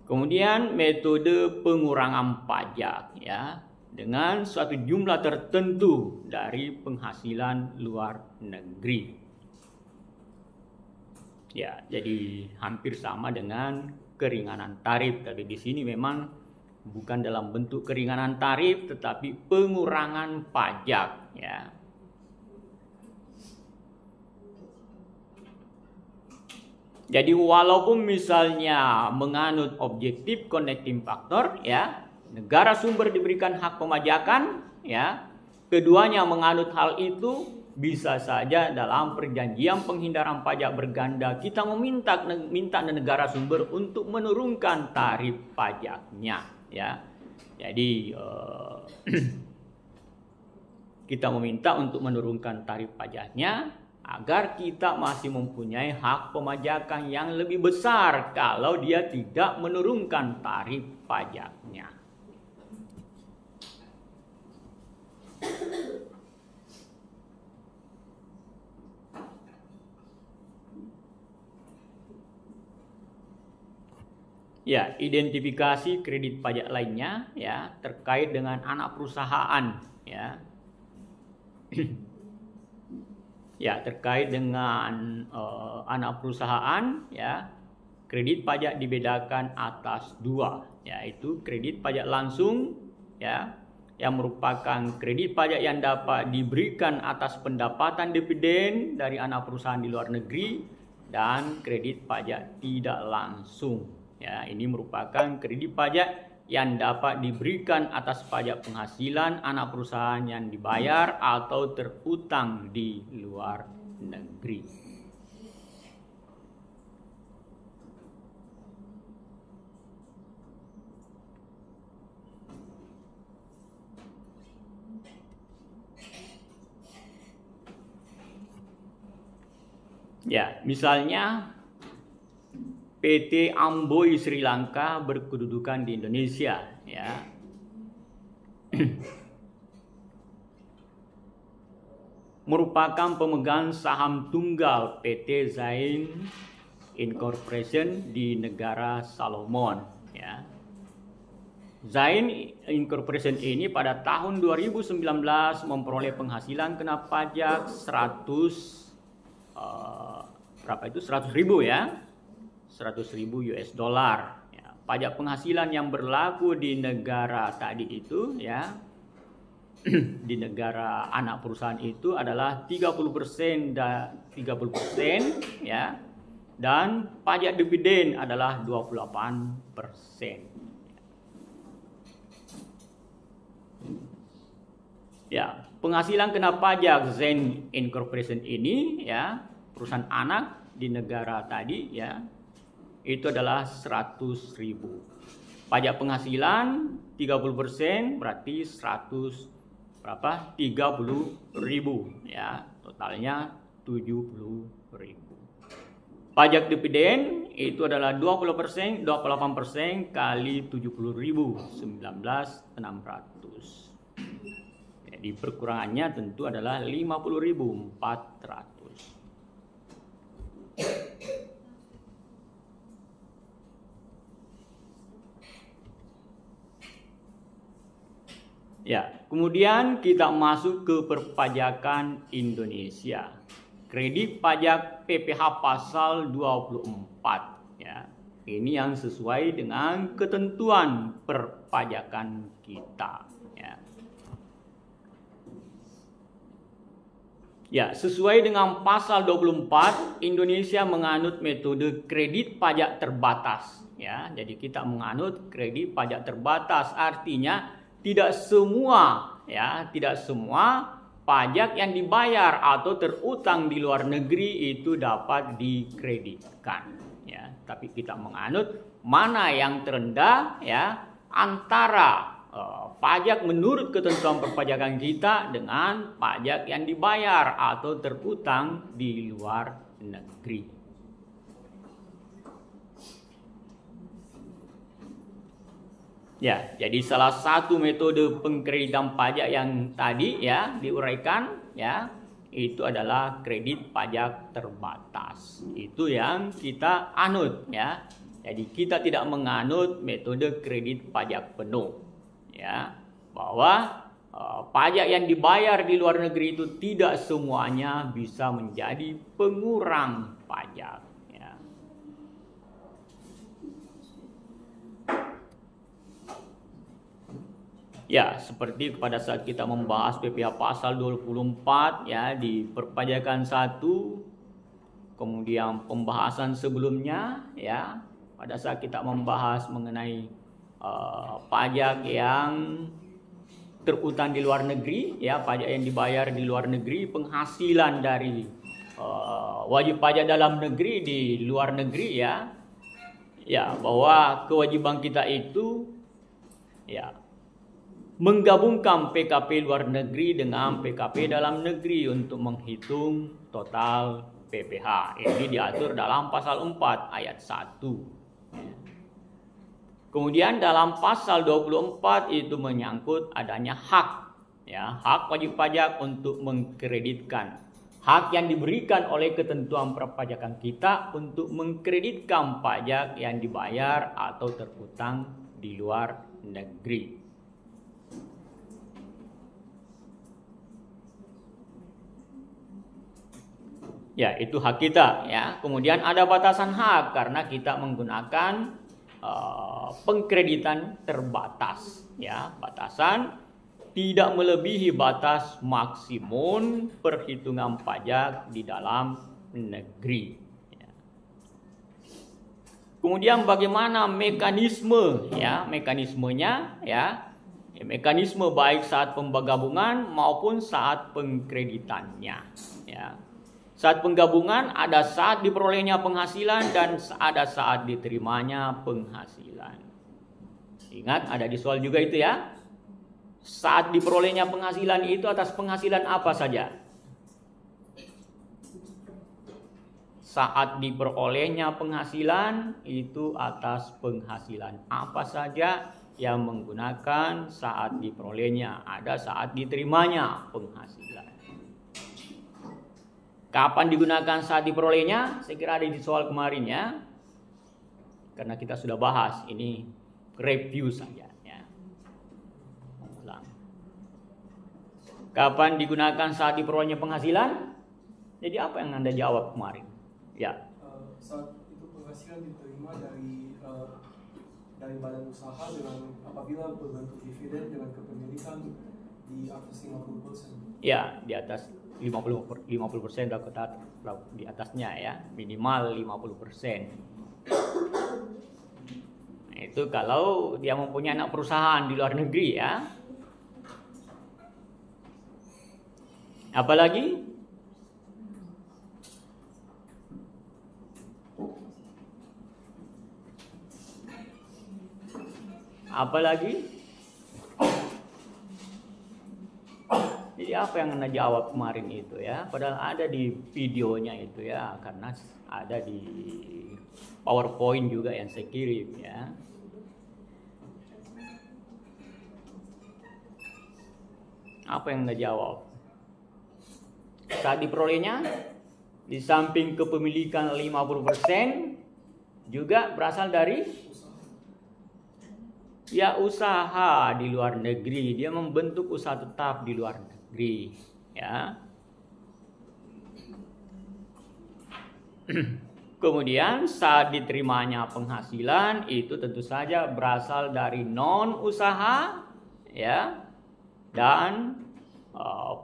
Kemudian metode pengurangan pajak, ya, dengan suatu jumlah tertentu dari penghasilan luar negeri. Ya, jadi hampir sama dengan keringanan tarif, tapi di sini memang bukan dalam bentuk keringanan tarif tetapi pengurangan pajak, ya. Jadi walaupun misalnya menganut objektif connecting factor, ya, negara sumber diberikan hak pemajakan, ya, keduanya menganut hal itu, bisa saja dalam perjanjian penghindaran pajak berganda kita minta negara sumber untuk menurunkan tarif pajaknya, ya. Jadi kita meminta untuk menurunkan tarif pajaknya agar kita masih mempunyai hak pemajakan yang lebih besar kalau dia tidak menurunkan tarif pajaknya. Ya, identifikasi kredit pajak lainnya, ya, terkait dengan anak perusahaan, ya. Ya, terkait dengan anak perusahaan, ya, kredit pajak dibedakan atas dua, yaitu kredit pajak langsung, ya, yang merupakan kredit pajak yang dapat diberikan atas pendapatan dividen dari anak perusahaan di luar negeri, dan kredit pajak tidak langsung. Ya, ini merupakan kredit pajak yang dapat diberikan atas pajak penghasilan anak perusahaan yang dibayar atau terutang di luar negeri. Ya, misalnya PT Amboy Sri Lanka berkedudukan di Indonesia, ya. Merupakan pemegang saham tunggal PT Zain Incorporation di negara Salomon, ya. Zain Incorporation ini pada tahun 2019 memperoleh penghasilan kena pajak 100.000 ya. 100.000 US dollar. Ya, pajak penghasilan yang berlaku di negara tadi itu, ya, di negara anak perusahaan itu adalah 30% dan 30%, ya, dan pajak dividen adalah 28%. Ya, penghasilan kena pajak Zain Incorporation ini, ya, perusahaan anak di negara tadi, ya, itu adalah 100.000. Pajak penghasilan 30% berarti 30.000, ya. Totalnya 70.000. Pajak dividen itu adalah 28% kali 70.000, 19.600. Jadi perkurangannya tentu adalah 50.400. Ya, kemudian kita masuk ke perpajakan Indonesia. Kredit pajak PPh pasal 24, ya. Ini yang sesuai dengan ketentuan perpajakan kita, ya. Ya, sesuai dengan pasal 24, Indonesia menganut metode kredit pajak terbatas. Ya, jadi kita menganut kredit pajak terbatas, artinya tidak semua pajak yang dibayar atau terutang di luar negeri itu dapat dikreditkan. Ya, tapi kita menganut mana yang terendah, ya, antara pajak menurut ketentuan perpajakan kita dengan pajak yang dibayar atau terutang di luar negeri. Ya, jadi salah satu metode pengkreditan pajak yang tadi ya diuraikan ya, itu adalah kredit pajak terbatas. Itu yang kita anut ya. Jadi kita tidak menganut metode kredit pajak penuh. Ya, bahwa pajak yang dibayar di luar negeri itu tidak semuanya bisa menjadi pengurang pajak. Ya, seperti pada saat kita membahas PPh pasal 24 ya di perpajakan 1, kemudian pembahasan sebelumnya ya, pada saat kita membahas mengenai pajak yang terutang di luar negeri ya, pajak yang dibayar di luar negeri, penghasilan dari wajib pajak dalam negeri di luar negeri ya, bahwa kewajiban kita itu ya menggabungkan PKP luar negeri dengan PKP dalam negeri untuk menghitung total PPh. Ini diatur dalam pasal 4 ayat 1. Kemudian dalam pasal 24 itu menyangkut adanya hak ya, hak wajib pajak untuk mengkreditkan. Hak yang diberikan oleh ketentuan perpajakan kita untuk mengkreditkan pajak yang dibayar atau terutang di luar negeri. Ya, itu hak kita ya. Kemudian ada batasan hak karena kita menggunakan pengkreditan terbatas ya. Batasan tidak melebihi batas maksimum perhitungan pajak di dalam negeri ya. Kemudian bagaimana mekanisme ya, mekanismenya ya. Mekanisme baik saat penggabungan maupun saat pengkreditannya ya. Saat penggabungan ada saat diperolehnya penghasilan dan ada saat diterimanya penghasilan. Ingat ada di soal juga itu ya. Saat diperolehnya penghasilan itu atas penghasilan apa saja? Saat diperolehnya penghasilan itu atas penghasilan apa saja yang menggunakan saat diperolehnya. Ada saat diterimanya penghasilan. Kapan digunakan saat diperolehnya? Saya kira ada di soal kemarin ya. Karena kita sudah bahas, ini review saja ya. Ulang. Kapan digunakan saat diperolehnya penghasilan? Jadi apa yang Anda jawab kemarin? Ya. Saat itu penghasilan diterima dari badan usaha dengan apabila berbentuk dividen dengan kepemilikan di atas 50%. Ya, di atas 50% di atasnya ya, minimal 50%. Nah, itu kalau dia mempunyai anak perusahaan di luar negeri ya. Apalagi Jadi apa yang Anda jawab kemarin itu ya? Padahal ada di videonya itu ya, karena ada di PowerPoint juga yang saya kirim ya. Apa yang Anda jawab? Saat diperolehnya, di samping kepemilikan 50% juga berasal dari ya usaha di luar negeri. Dia membentuk usaha tetap di luar negeri ya. Kemudian saat diterimanya penghasilan itu tentu saja berasal dari non usaha ya, dan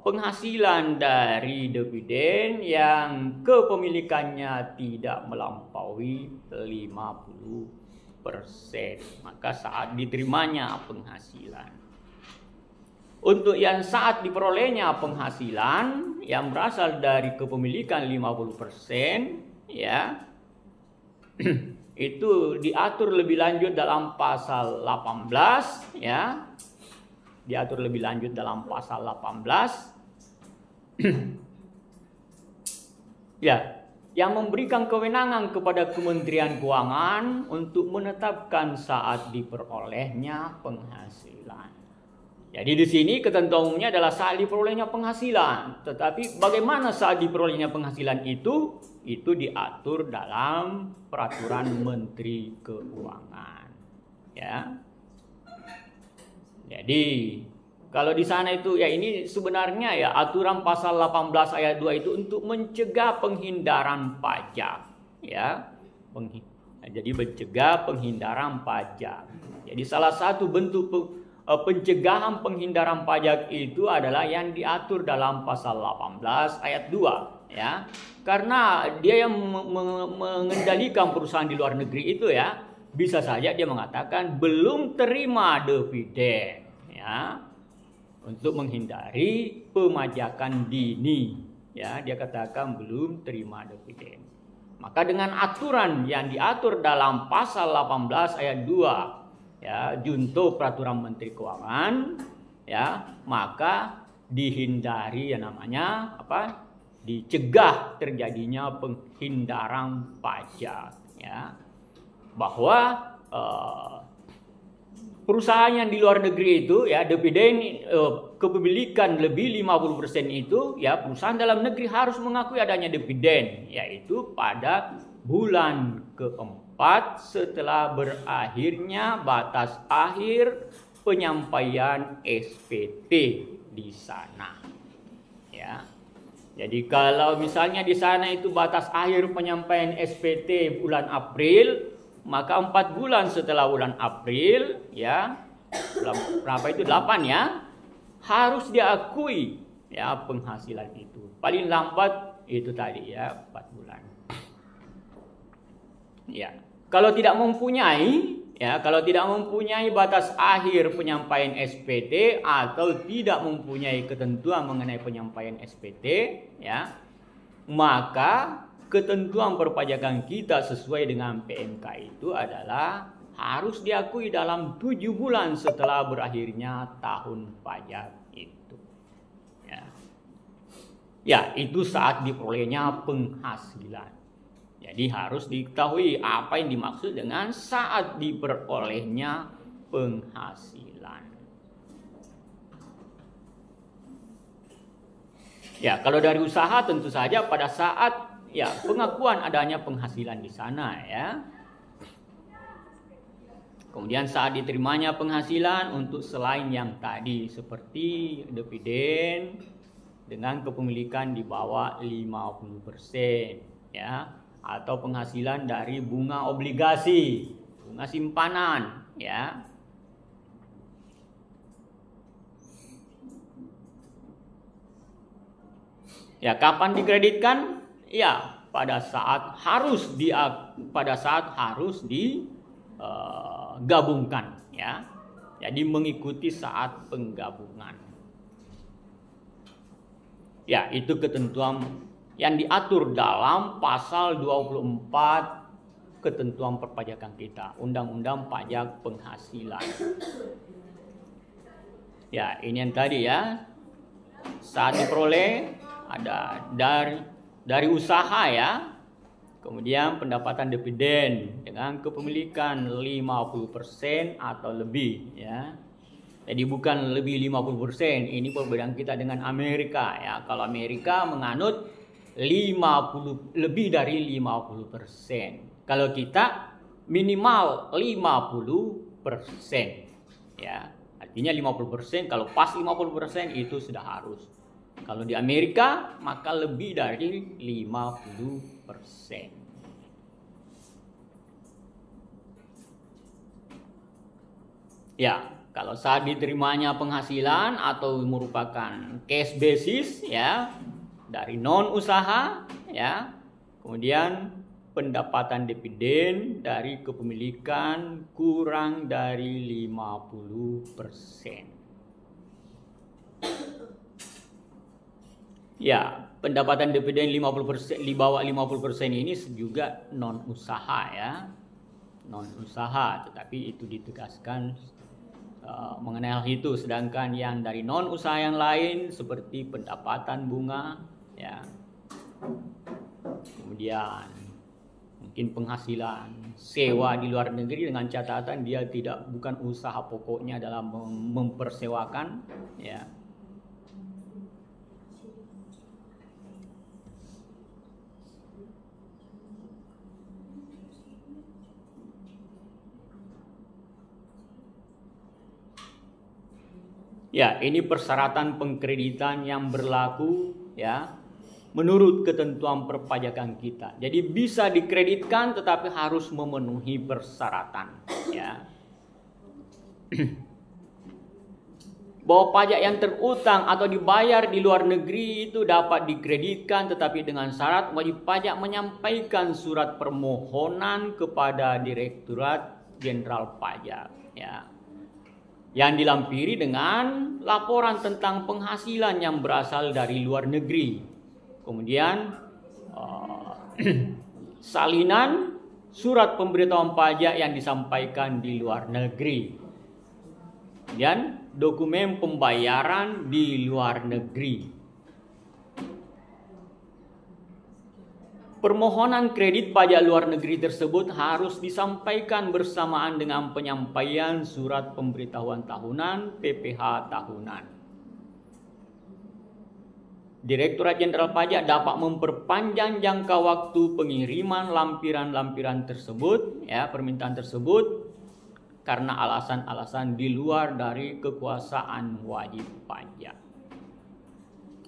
penghasilan dari dividen yang kepemilikannya tidak melampaui 50%, maka saat diterimanya penghasilan. Untuk yang saat diperolehnya penghasilan yang berasal dari kepemilikan 50%, ya, itu diatur lebih lanjut dalam pasal 18, ya. Diatur lebih lanjut dalam pasal 18. Ya, yang memberikan kewenangan kepada Kementerian Keuangan untuk menetapkan saat diperolehnya penghasilan. Jadi di sini ketentuan umumnya adalah saat diperolehnya penghasilan. Tetapi bagaimana saat diperolehnya penghasilan itu diatur dalam peraturan Menteri Keuangan. Ya. Jadi kalau di sana itu ya ini sebenarnya ya aturan pasal 18 ayat 2 itu untuk mencegah penghindaran pajak, ya. Jadi mencegah penghindaran pajak. Jadi salah satu bentuk pencegahan penghindaran pajak itu adalah yang diatur dalam pasal 18 ayat 2, ya. Karena dia yang mengendalikan perusahaan di luar negeri itu, ya, bisa saja dia mengatakan belum terima dividen, ya, untuk menghindari pemajakan dini, ya, dia katakan belum terima dividen. Maka dengan aturan yang diatur dalam pasal 18 ayat 2, ya, junto peraturan Menteri Keuangan, ya, maka dihindari yang namanya apa? Dicegah terjadinya penghindaran pajak, ya. Bahwa perusahaan yang di luar negeri itu, ya, dividen kepemilikan lebih 50% itu, ya, perusahaan dalam negeri harus mengakui adanya dividen, yaitu pada bulan keempat setelah berakhirnya batas akhir penyampaian SPT di sana, ya. Jadi kalau misalnya di sana itu batas akhir penyampaian SPT bulan April, maka 4 bulan setelah bulan April, ya, berapa itu 8, ya, harus diakui, ya, penghasilan itu. Paling lambat itu tadi, ya, 4 bulan. Ya, kalau tidak mempunyai, ya, kalau tidak mempunyai batas akhir penyampaian SPT atau tidak mempunyai ketentuan mengenai penyampaian SPT, ya, maka ketentuan perpajakan kita sesuai dengan PMK itu adalah harus diakui dalam 7 bulan setelah berakhirnya tahun pajak itu. Ya, ya, itu saat diperolehnya penghasilan. Jadi harus diketahui apa yang dimaksud dengan saat diperolehnya penghasilan. Ya, kalau dari usaha tentu saja pada saat, ya, pengakuan adanya penghasilan di sana, ya. Kemudian saat diterimanya penghasilan untuk selain yang tadi seperti dividen dengan kepemilikan di bawah 50%, ya, atau penghasilan dari bunga obligasi, bunga simpanan, ya. Ya, kapan dikreditkan? Ya, pada saat harus digabungkan, ya. Jadi mengikuti saat penggabungan. Ya, itu ketentuan yang diatur dalam pasal 24 ketentuan perpajakan kita, Undang-Undang Pajak Penghasilan. Ya, ini yang tadi, ya. Saat diperoleh ada dari usaha, ya. Kemudian pendapatan dividen dengan kepemilikan 50% atau lebih, ya. Jadi bukan lebih 50%, ini perbedaan kita dengan Amerika, ya. Kalau Amerika menganut 50 lebih dari 50%. Kalau kita minimal 50%, ya. Artinya 50%, kalau pas 50% itu sudah harus. Kalau di Amerika maka lebih dari 50%. Ya, kalau saat diterimanya penghasilan atau merupakan cash basis ya dari non usaha ya. Kemudian pendapatan dividen dari kepemilikan kurang dari 50%. Ya, pendapatan dividen 50%, di bawah 50% ini juga non usaha ya. Non usaha, tetapi itu ditegaskan mengenai hal itu. Sedangkan yang dari non usaha yang lain seperti pendapatan bunga ya. Kemudian mungkin penghasilan sewa di luar negeri dengan catatan dia bukan usaha pokoknya dalam mempersewakan ya. Ya, ini persyaratan pengkreditan yang berlaku ya menurut ketentuan perpajakan kita. Jadi bisa dikreditkan tetapi harus memenuhi persyaratan ya. Bahwa pajak yang terutang atau dibayar di luar negeri itu dapat dikreditkan tetapi dengan syarat wajib pajak menyampaikan surat permohonan kepada Direktorat Jenderal Pajak ya. Yang dilampiri dengan laporan tentang penghasilan yang berasal dari luar negeri. Kemudian salinan surat pemberitahuan pajak yang disampaikan di luar negeri. Kemudian dokumen pembayaran di luar negeri. Permohonan kredit pajak luar negeri tersebut harus disampaikan bersamaan dengan penyampaian surat pemberitahuan tahunan PPh tahunan. Direktorat Jenderal Pajak dapat memperpanjang jangka waktu pengiriman lampiran-lampiran tersebut, ya, permintaan tersebut karena alasan-alasan di luar dari kekuasaan wajib pajak.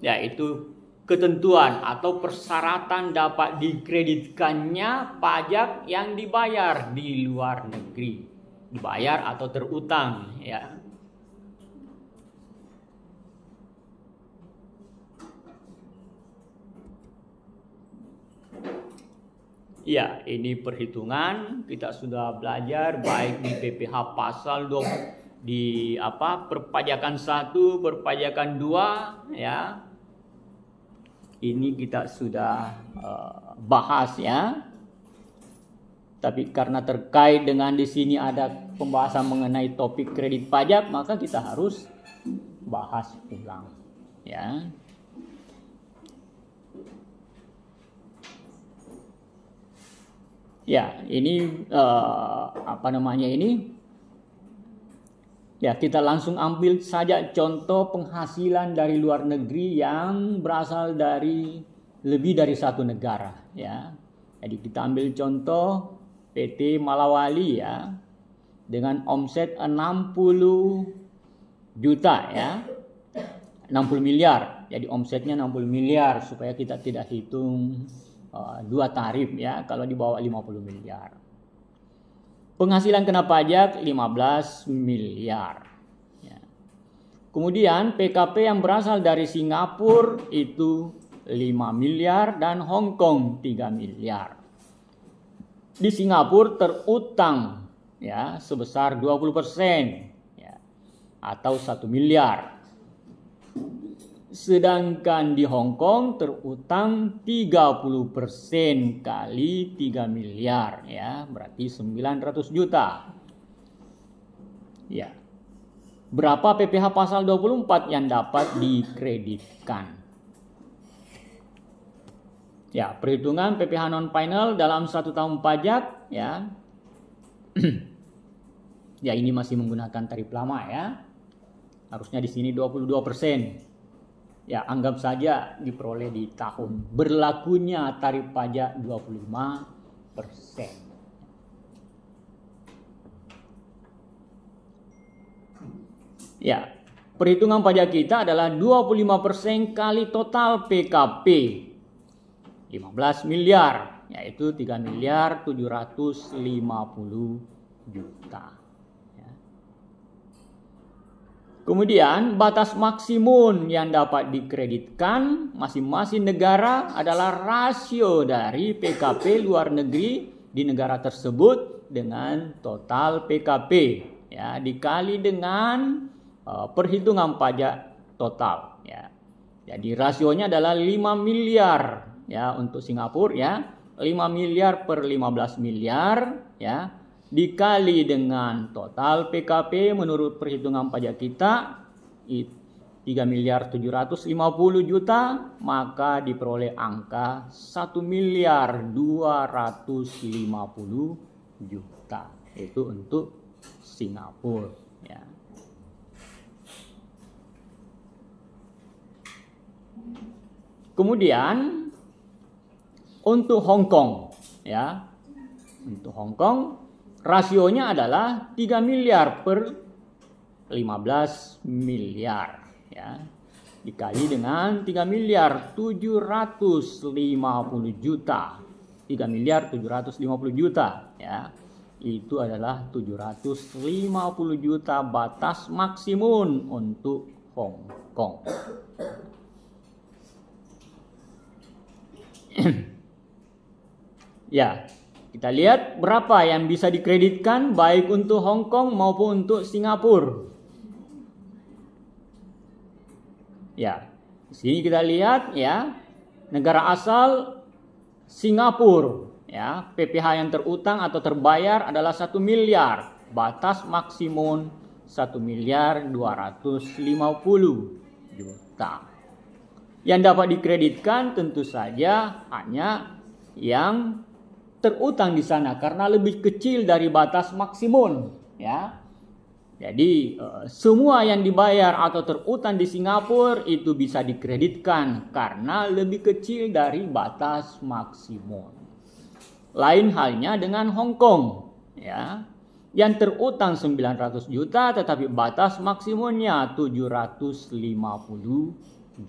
Yaitu ketentuan atau persyaratan dapat dikreditkannya pajak yang dibayar di luar negeri, dibayar atau terutang ya. Ya, ini perhitungan kita sudah belajar baik di PPh pasal 20 di perpajakan 1, perpajakan 2 ya. Ini kita sudah bahas ya. Tapi karena terkait dengan di sini ada pembahasan mengenai topik kredit pajak, maka kita harus bahas ulang ya. Ya, ini ini? Ya, kita langsung ambil saja contoh penghasilan dari luar negeri yang berasal dari lebih dari satu negara ya. Jadi kita ambil contoh PT Malawali ya dengan omset 60 juta ya. 60 miliar. Jadi omsetnya 60 miliar supaya kita tidak hitung dua tarif ya kalau di bawah 50 miliar. Penghasilan kena pajak 15 miliar. Ya. Kemudian PKP yang berasal dari Singapura itu 5 miliar dan Hong Kong 3 miliar. Di Singapura terutang ya sebesar 20% ya, atau 1 miliar. Sedangkan di Hong Kong terutang 30% kali 3 miliar ya, berarti 900 juta. Ya. Berapa PPh pasal 24 yang dapat dikreditkan? Ya, perhitungan PPh non final dalam 1 tahun pajak ya. Ya, ini masih menggunakan tarif lama ya. Harusnya di sini 22%. Ya, anggap saja diperoleh di tahun berlakunya tarif pajak 25%. Ya, perhitungan pajak kita adalah 25% kali total PKP 15 miliar, yaitu 3 miliar 750 juta. Kemudian batas maksimum yang dapat dikreditkan masing-masing negara adalah rasio dari PKP luar negeri di negara tersebut dengan total PKP, ya, dikali dengan perhitungan pajak total, ya. Jadi rasionya adalah 5 miliar ya untuk Singapura, ya. 5 miliar per 15 miliar, ya, dikali dengan total PKP menurut perhitungan pajak kita 3 miliar 750 juta, maka diperoleh angka 1 miliar 250 juta. Itu untuk Singapura, ya. Kemudian untuk Hong Kong, ya. Untuk Hong Kong rasionya adalah 3 miliar per 15 miliar, ya. Dikali dengan 3 miliar 750 juta. 3 miliar 750 juta, ya. Itu adalah 750 juta batas maksimum untuk Hong Kong. Ya, kita lihat berapa yang bisa dikreditkan baik untuk Hong Kong maupun untuk Singapura. Ya, di sini kita lihat, ya, negara asal Singapura, ya, PPh yang terutang atau terbayar adalah 1 miliar, batas maksimum 1 miliar 250 juta. Yang dapat dikreditkan tentu saja hanya yang terutang di sana karena lebih kecil dari batas maksimum, ya. Jadi semua yang dibayar atau terutang di Singapura itu bisa dikreditkan karena lebih kecil dari batas maksimum. Lain halnya dengan Hong Kong, ya. Yang terutang 900 juta tetapi batas maksimumnya 750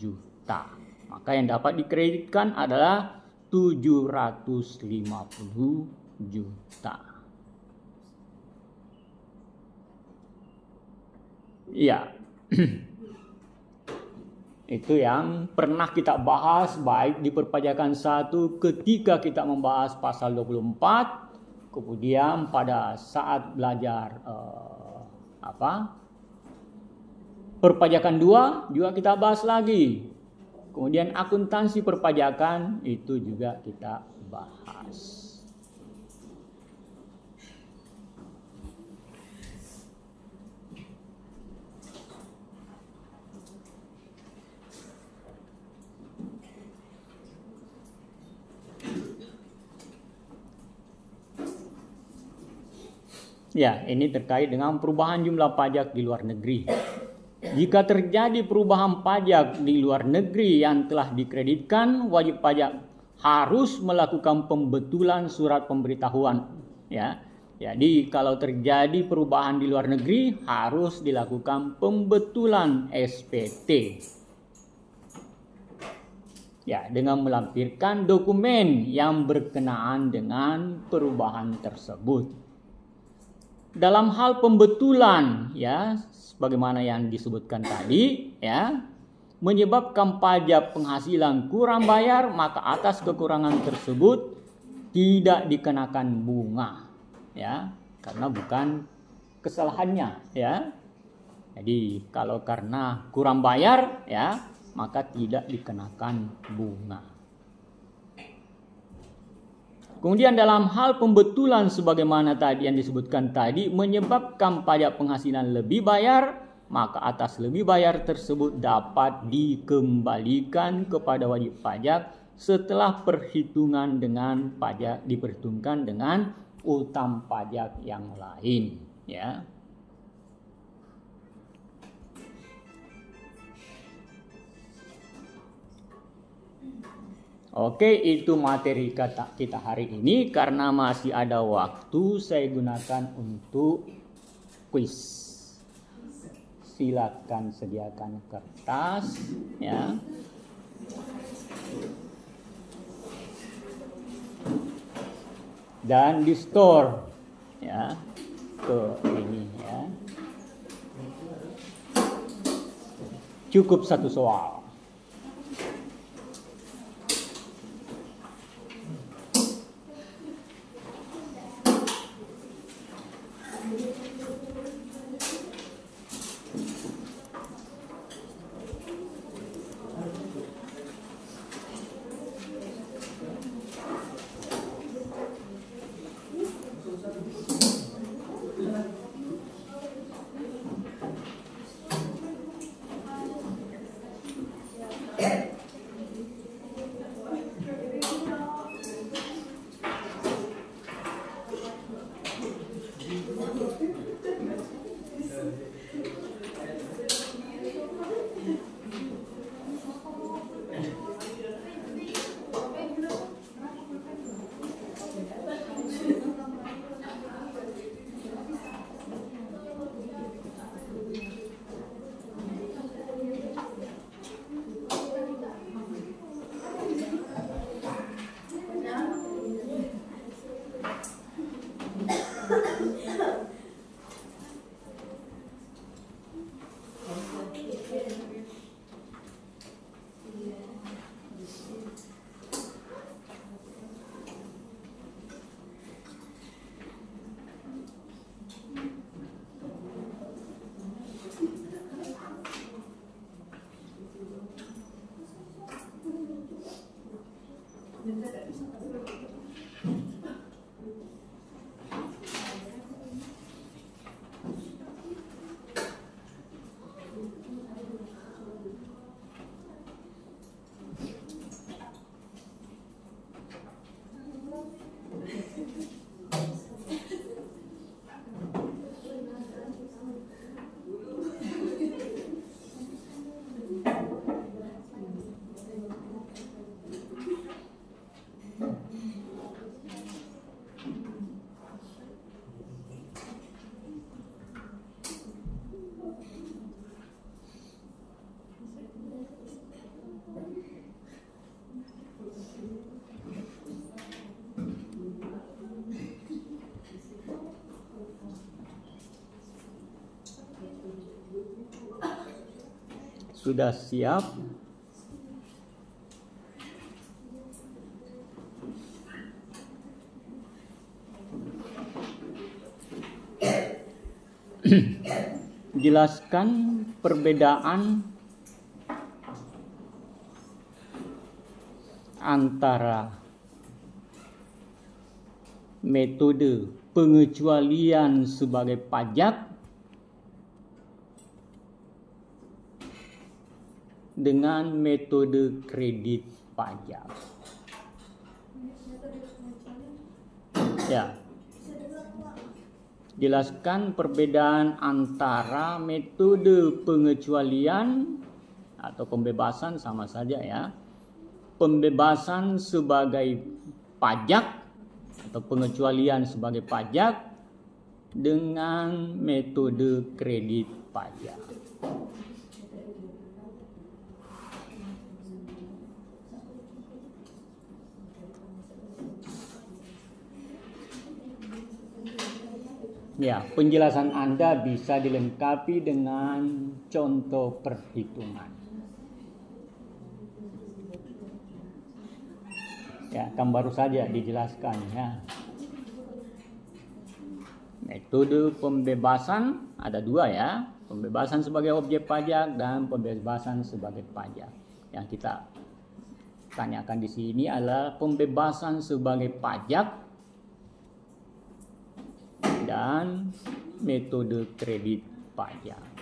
juta. Maka yang dapat dikreditkan adalah 750 juta. Ya. Itu yang pernah kita bahas baik di perpajakan 1 ketika kita membahas pasal 24, kemudian pada saat belajar perpajakan 2 juga kita bahas lagi. Kemudian akuntansi perpajakan itu juga kita bahas. Ya, ini terkait dengan perubahan jumlah pajak di luar negeri. Jika terjadi perubahan pajak di luar negeri yang telah dikreditkan, wajib pajak harus melakukan pembetulan surat pemberitahuan, ya. Jadi kalau terjadi perubahan di luar negeri harus dilakukan pembetulan SPT. Ya, dengan melampirkan dokumen yang berkenaan dengan perubahan tersebut. Dalam hal pembetulan, ya, sebagaimana yang disebutkan tadi, ya, menyebabkan pajak penghasilan kurang bayar, maka atas kekurangan tersebut tidak dikenakan bunga, ya, karena bukan kesalahannya, ya. Jadi kalau karena kurang bayar, ya, maka tidak dikenakan bunga. Kemudian dalam hal pembetulan sebagaimana tadi yang disebutkan tadi menyebabkan pajak penghasilan lebih bayar, maka atas lebih bayar tersebut dapat dikembalikan kepada wajib pajak setelah perhitungan dengan pajak diperhitungkan dengan utang pajak yang lain, ya. Oke, itu materi kita hari ini. Karena masih ada waktu, saya gunakan untuk kuis. Silakan sediakan kertas, ya. Dan di store, ya, ke ini, ya. Cukup satu soal. Sudah siap? Jelaskan perbedaan antara metode pengecualian sebagai pajak dengan metode kredit pajak. Ya. Jelaskan perbedaan antara metode pengecualian atau pembebasan, sama saja ya. Pembebasan sebagai pajak atau pengecualian sebagai pajak dengan metode kredit pajak. Ya, penjelasan Anda bisa dilengkapi dengan contoh perhitungan. Ya, kan baru saja dijelaskan ya. Metode pembebasan ada dua ya, pembebasan sebagai objek pajak dan pembebasan sebagai pajak. Yang kita tanyakan di sini adalah pembebasan sebagai pajak dan metode kredit pajak.